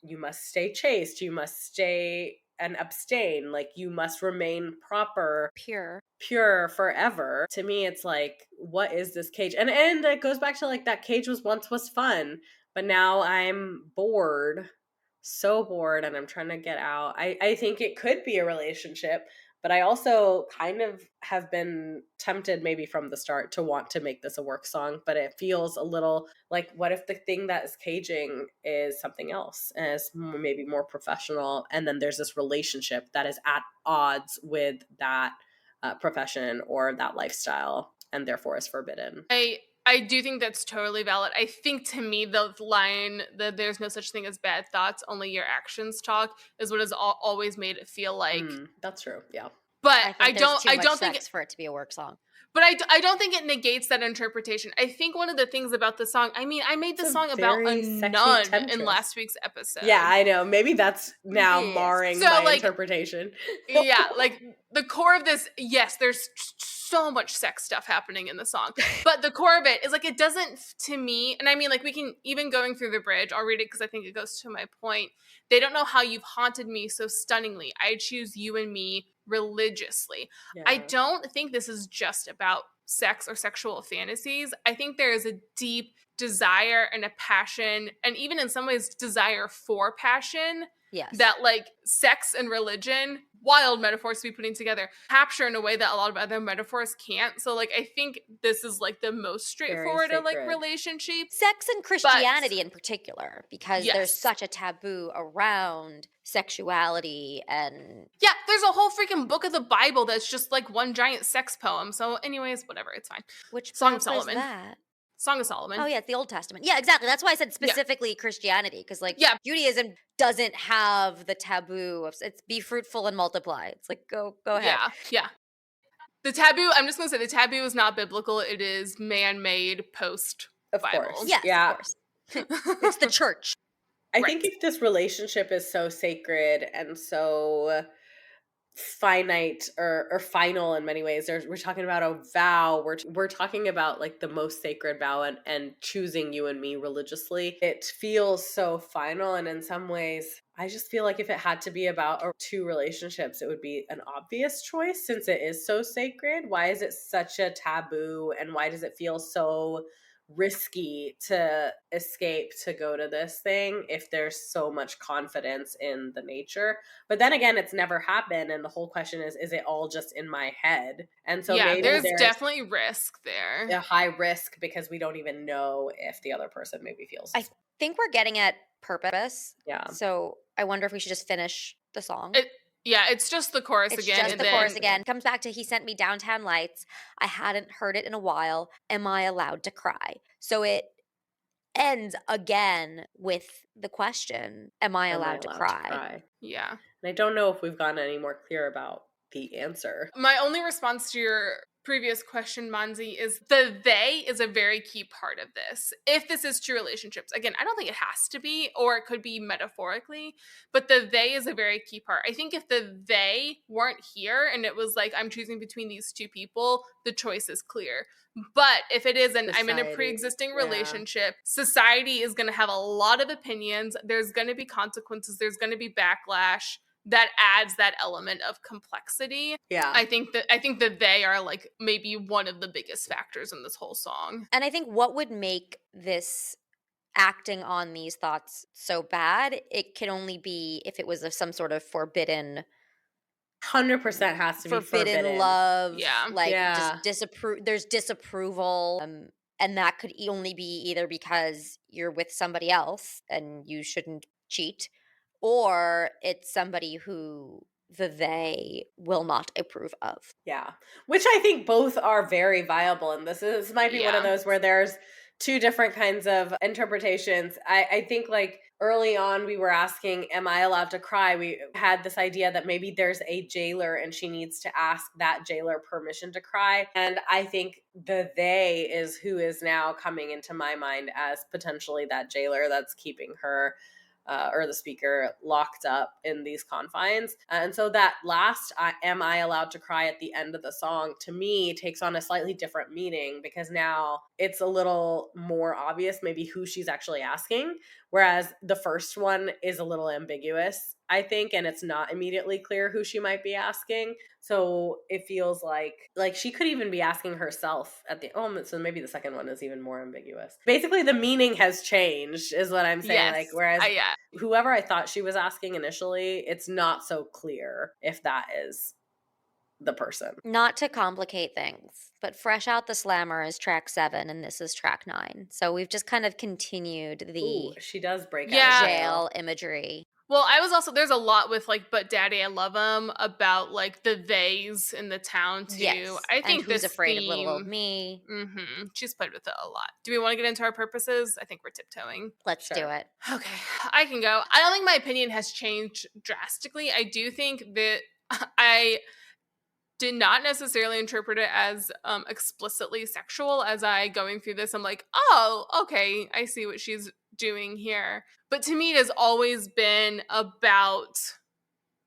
must stay chaste, you must stay and abstain, like you must remain proper, Pure. pure forever. To me, it's like, what is this cage? And it goes back to like that cage was fun, but now I'm bored, so bored, and I'm trying to get out. I think it could be a relationship, but I also kind of have been tempted maybe from the start to want to make this a work song, but it feels a little like, what if the thing that is caging is something else and is maybe more professional, and then there's this relationship that is at odds with that profession or that lifestyle, and therefore is forbidden. I do think that's totally valid. I think to me the line that there's no such thing as bad thoughts, only your actions talk is what has always made it feel like. That's true. Yeah. But I think there's too I much don't think sex for it to be a work song. but I don't think it negates that interpretation. I think one of the things about the song, I mean, I made the It's a song about a very sexy nun in temptress. last week's episode. Yeah, I know. Maybe that's now Yes. marring So, my like, interpretation. Yeah, like the core of this, yes, there's so much sex stuff happening in the song, but the core of it is like, it doesn't, to me, and I mean, like, we can, even going through the bridge, I'll read it because I think it goes to my point. They don't know how you've haunted me so stunningly. I choose you and me religiously. Yeah. I don't think this is just about sex or sexual fantasies. I think there is a deep desire and a passion, and even in some ways, desire for passion. Yes. That like sex and religion, wild metaphors to be putting together, capture in a way that a lot of other metaphors can't. So like I think this is like the most straightforward of like sacred. relationship. Sex and Christianity in particular, because there's Yes. such a taboo around sexuality and Yeah, there's a whole freaking book of the Bible that's just like one giant sex poem. So anyways, whatever, it's fine. which Song book of Solomon. is that? Song of Solomon. Oh yeah, it's the Old Testament. Yeah, exactly. That's why I said specifically Christianity, because like Yeah. Judaism doesn't have the taboo of it's be fruitful and multiply. It's like go ahead. Yeah. The taboo, I'm just going to say the taboo is not biblical. It is man-made post-Bible. Of course. Yes, Yeah. of course. It's the church. I think if this relationship is so sacred and so finite or final in many ways, we're talking about a vow, we're talking about like the most sacred vow, and choosing you and me religiously, it feels so final. And in some ways, I just feel like if it had to be about two relationships, it would be an obvious choice since it is so sacred. Why is it such a taboo, and why does it feel so risky to escape to go to this thing if there's so much confidence in the nature? But then again, it's never happened, and the whole question is it all just in my head? And so maybe there's definitely risk there. A high risk because we don't even know if the other person maybe feels. I think we're getting at purpose. Yeah. So I wonder if we should just finish the song. It's just the chorus It's again. just the chorus again. Comes back to he sent me downtown lights. I hadn't heard it in a while. Am I allowed to cry? So it ends again with the question, am I allowed to cry? Yeah. And I don't know if we've gotten any more clear about the answer. My only response to your previous question, Monte, is the they is a very key part of this. If this is true relationships, again, I don't think it has to be, or it could be metaphorically, but the they is a very key part. I think if the they weren't here and it was like, I'm choosing between these two people, the choice is clear. But if it is I'm in a pre-existing relationship, society is going to have a lot of opinions. There's going to be consequences. There's going to be backlash. That adds that element of complexity. Yeah. I think that they are like maybe one of the biggest factors in this whole song. And I think what would make this acting on these thoughts so bad, it can only be if it was of some sort of forbidden 100% has to be forbidden love. Yeah. Like just there's disapproval. And that could only be either because you're with somebody else and you shouldn't cheat, or it's somebody who the they will not approve of. Yeah. Which I think both are very viable. And this might be one of Yeah. those where there's two different kinds of interpretations. I think like early on we were asking, am I allowed to cry? We had this idea that maybe there's a jailer and she needs to ask that jailer permission to cry. And I think the they is who is now coming into my mind as potentially that jailer that's keeping her or the speaker locked up in these confines. And so that last, am I allowed to cry at the end of the song, to me takes on a slightly different meaning because now it's a little more obvious maybe who she's actually asking. Whereas the first one is a little ambiguous, I think, and it's not immediately clear who she might be asking. So it feels like she could even be asking herself at the so maybe the second one is even more ambiguous. Basically, the meaning has changed, is what I'm saying. Yes. Like, whereas Yeah. whoever I thought she was asking initially, it's not so clear if that is the person. Not to complicate things, but Fresh Out the Slammer is track 7 and this is track 9. So we've just kind of continued Ooh, the she does break Yeah. out of jail imagery. Well, I was also, there's a lot with like, but daddy, I love him, about like the theys in the town too. Yes. I And think who's this afraid of little old theme, me? she's played with it a lot. Do we want to get into our purposes? I think we're tiptoeing. Let's do Sure. it. Okay, I can go. I don't think my opinion has changed drastically. I do think that I did not necessarily interpret it as explicitly sexual. As I going through this, I'm like, oh, okay, I see what she's doing here. But to me, it has always been about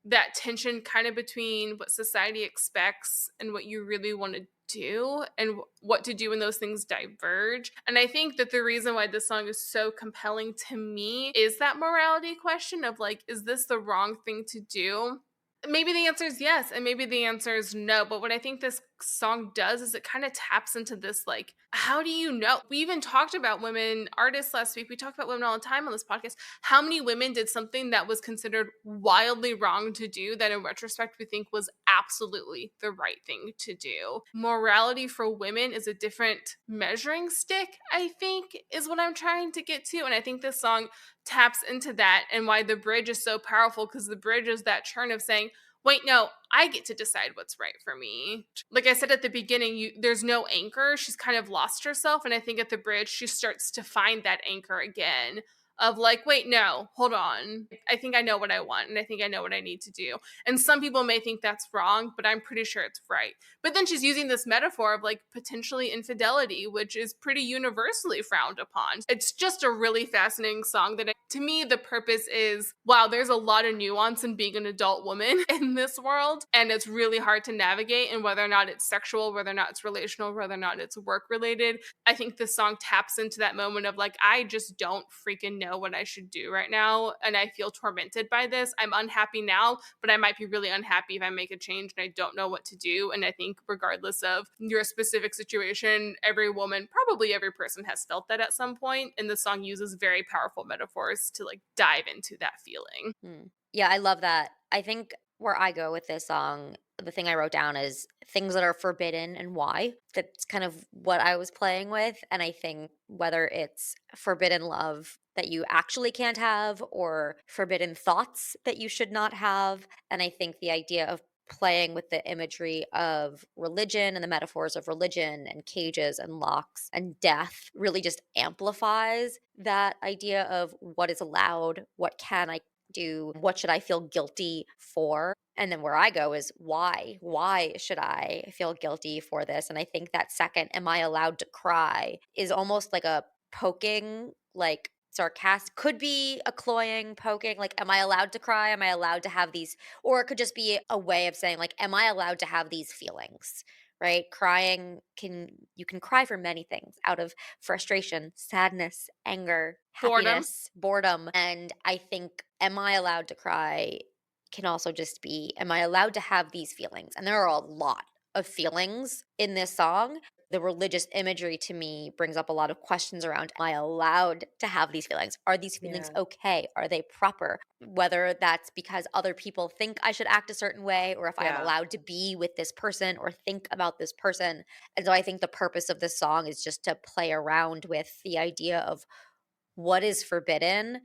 that tension kind of between what society expects and what you really want to do, and what to do when those things diverge. And I think that the reason why this song is so compelling to me is that morality question of like, is this the wrong thing to do? Maybe the answer is yes, and maybe the answer is no. But what I think this song does is it kind of taps into this, like, how do you know? We even talked about women artists last week. We talk about women all the time on this podcast. How many women did something that was considered wildly wrong to do that in retrospect we think was absolutely the right thing to do? Morality for women is a different measuring stick, I think, is what I'm trying to get to. And I think this song taps into that, and why the bridge is so powerful, because the bridge is that churn of saying, wait, no, I get to decide what's right for me. Like I said at the beginning, there's no anchor. She's kind of lost herself. And I think at the bridge, she starts to find that anchor again of like, wait, no, hold on. I think I know what I want, and I think I know what I need to do. And some people may think that's wrong, but I'm pretty sure it's right. But then she's using this metaphor of like potentially infidelity, which is pretty universally frowned upon. It's just a really fascinating song that to me, the purpose is, wow, there's a lot of nuance in being an adult woman in this world. And it's really hard to navigate. And whether or not it's sexual, whether or not it's relational, whether or not it's work related, I think this song taps into that moment of like, I just don't freaking know what I should do right now. And I feel tormented by this. I'm unhappy now, but I might be really unhappy if I make a change and I don't know what to do. And I think regardless of your specific situation, every woman, probably every person has felt that at some point. And the song uses very powerful metaphors to like dive into that feeling. Yeah, I love that. I think where I go with this song, the thing I wrote down is things that are forbidden and why. That's kind of what I was playing with. And I think whether it's forbidden love that you actually can't have or forbidden thoughts that you should not have. And I think the idea of playing with the imagery of religion and the metaphors of religion and cages and locks and death really just amplifies that idea of what is allowed, what can I do, what should I feel guilty for? And then where I go is why? Why should I feel guilty for this? And I think that second, am I allowed to cry, is almost like a poking, like sarcastic, could be a cloying, poking, like, am I allowed to cry? Am I allowed to have these? Or it could just be a way of saying, like, am I allowed to have these feelings? Right? Crying you can cry for many things out of frustration, sadness, anger, Boredom. happiness, boredom. And I think, am I allowed to cry can also just be, am I allowed to have these feelings? And there are a lot of feelings in this song. The religious imagery to me brings up a lot of questions around, am I allowed to have these feelings? Are these feelings okay? Are they proper? Whether that's because other people think I should act a certain way, or if I'm allowed to be with this person or think about this person. And so I think the purpose of this song is just to play around with the idea of what is forbidden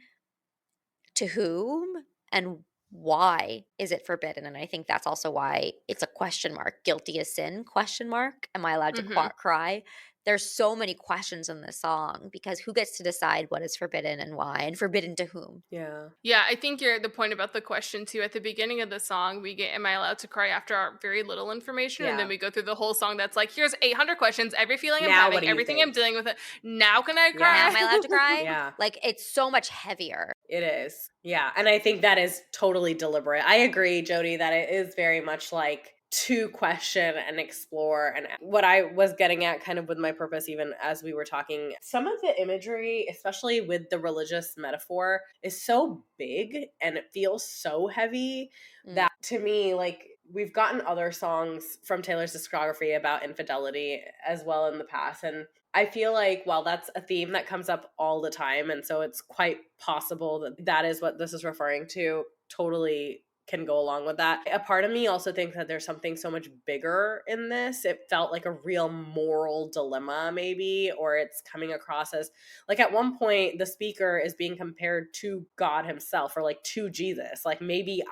to whom and why is it forbidden? And I think that's also why it's a question mark. Guilty as sin, question mark. Am I allowed to cry? There's so many questions in this song because who gets to decide what is forbidden and why, and forbidden to whom? Yeah, I think you're the point about the question too. At the beginning of the song, we get, am I allowed to cry after our very little information? And then we go through the whole song that's like, here's 800 questions, every feeling I'm having, everything I'm dealing with. Now can I cry? Now am I allowed to cry? Yeah. Like, it's so much heavier. It is. Yeah. And I think that is totally deliberate. I agree, Jody, that it is very much like to question and explore. And what I was getting at kind of with my purpose, even as we were talking, some of the imagery, especially with the religious metaphor, is so big and it feels so heavy that to me, like, we've gotten other songs from Taylor's discography about infidelity as well in the past. And I feel like while that's a theme that comes up all the time, and so it's quite possible that that is what this is referring to, totally can go along with that. A part of me also thinks that there's something so much bigger in this. It felt like a real moral dilemma, maybe, or it's coming across as like at one point the speaker is being compared to God himself, or like to Jesus. Like, maybe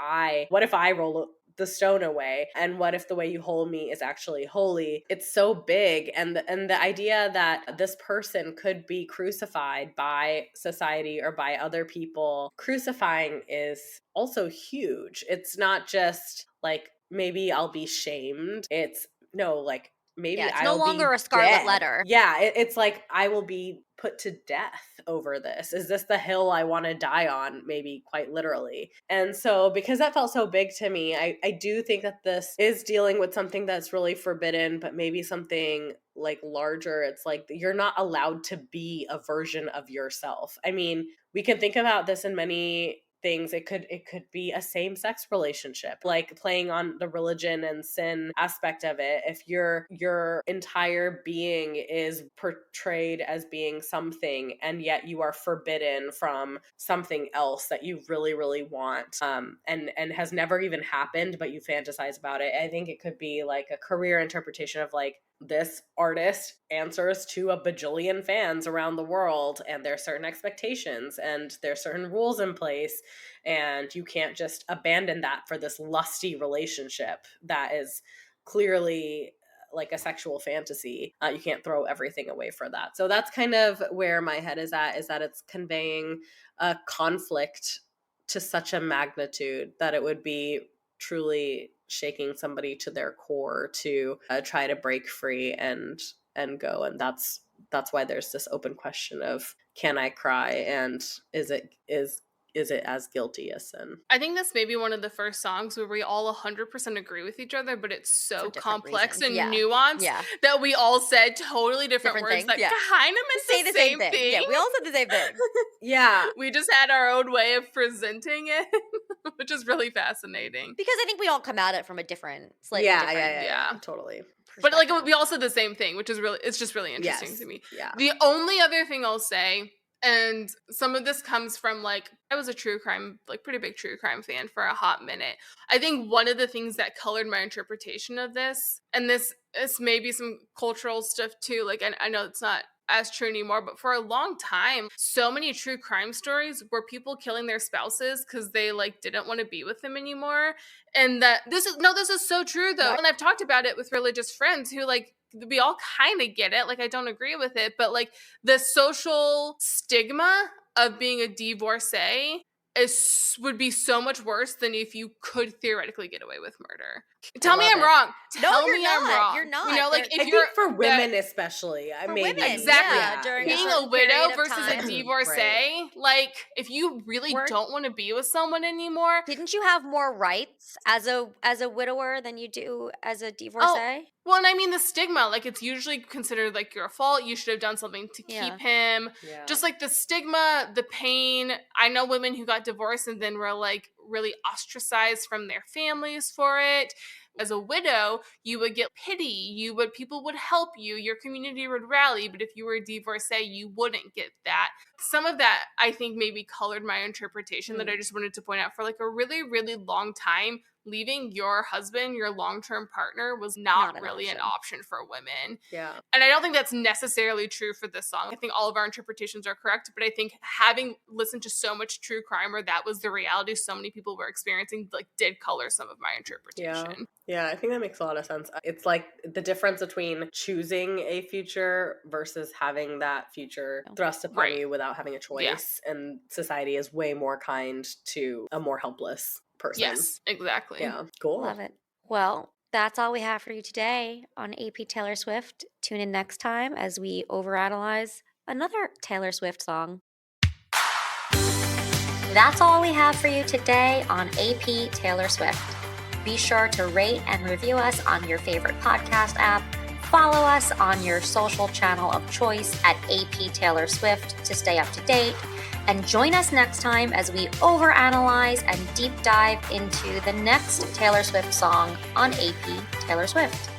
what if I roll the stone away, and what if the way you hold me is actually holy? It's so big, and the idea that this person could be crucified by society or by other people, crucifying is also huge. It's not just like, maybe I'll be shamed. It's no, like, maybe it's I'll no longer be a scarlet dead. letter. Yeah, it's like I will be put to death over this. Is this the hill I want to die on? Maybe quite literally. And so because that felt so big to me, I do think that this is dealing with something that's really forbidden, but maybe something like larger. It's like you're not allowed to be a version of yourself. I mean, we can think about this in many things. It could be a same-sex relationship, like playing on the religion and sin aspect of it. If your entire being is portrayed as being something, and yet you are forbidden from something else that you really, really want, and has never even happened, but you fantasize about it. I think it could be like a career interpretation of like, this artist answers to a bajillion fans around the world, and there's certain expectations and there's certain rules in place, and you can't just abandon that for this lusty relationship that is clearly like a sexual fantasy. You can't throw everything away for that. So that's kind of where my head is at, is that it's conveying a conflict to such a magnitude that it would be truly shaking somebody to their core to try to break free and go. And that's why there's this open question of, can I cry, and is it as guilty as sin? I think this may be one of the first songs where we all 100% agree with each other, but it's so complex and nuanced that we all said totally different words things. that kind of meant the same thing. Yeah, we all said the same thing. Yeah. We just had our own way of presenting it, which is really fascinating. Because I think we all come at it from a different, slightly different. Yeah, totally. But like, we all said the same thing, which is really, it's just really interesting to me. Yeah. The only other thing I'll say, and some of this comes from like, I was a true crime, like pretty big true crime fan for a hot minute. I think one of the things that colored my interpretation of this, and this may be some cultural stuff too, like, I know it's not as true anymore, but for a long time, so many true crime stories were people killing their spouses because they like didn't want to be with them anymore. And that this is so true though. And I've talked about it with religious friends who like, we all kind of get it. Like, I don't agree with it, but like the social stigma of being a divorcee would be so much worse than if you could theoretically get away with murder. Tell me I'm wrong. Tell me I'm wrong. You're not. You know, like if I you're think for women especially, maybe women, exactly during being a widow versus a divorcee, like if you really don't want to be with someone anymore, didn't you have more rights as a widower than you do as a divorcee? Well, and I mean the stigma, like it's usually considered like your fault. You should have done something to keep him. Yeah. Just like the stigma, the pain. I know women who got divorced and then were like really ostracized from their families for it. As a widow, you would get pity, people would help you, your community would rally, but if you were a divorcee, you wouldn't get that. Some of that, I think, maybe colored my interpretation that I just wanted to point out. For like a really, really long time, leaving your husband, your long-term partner, was not really an option for women. Yeah. And I don't think that's necessarily true for this song. I think all of our interpretations are correct, but I think having listened to so much true crime where that was the reality so many people were experiencing, like, did color some of my interpretation. Yeah, I think that makes a lot of sense. It's like the difference between choosing a future versus having that future thrust upon you without having a choice. Yeah. And society is way more kind to a more helpless person. Yes, exactly. Yeah, cool. Love it. Well, that's all we have for you today on AP Taylor Swift. Tune in next time as we overanalyze another Taylor Swift song. That's all we have for you today on AP Taylor Swift. Be sure to rate and review us on your favorite podcast app. Follow us on your social channel of choice at AP Taylor Swift to stay up to date. And join us next time as we overanalyze and deep dive into the next Taylor Swift song on AP Taylor Swift.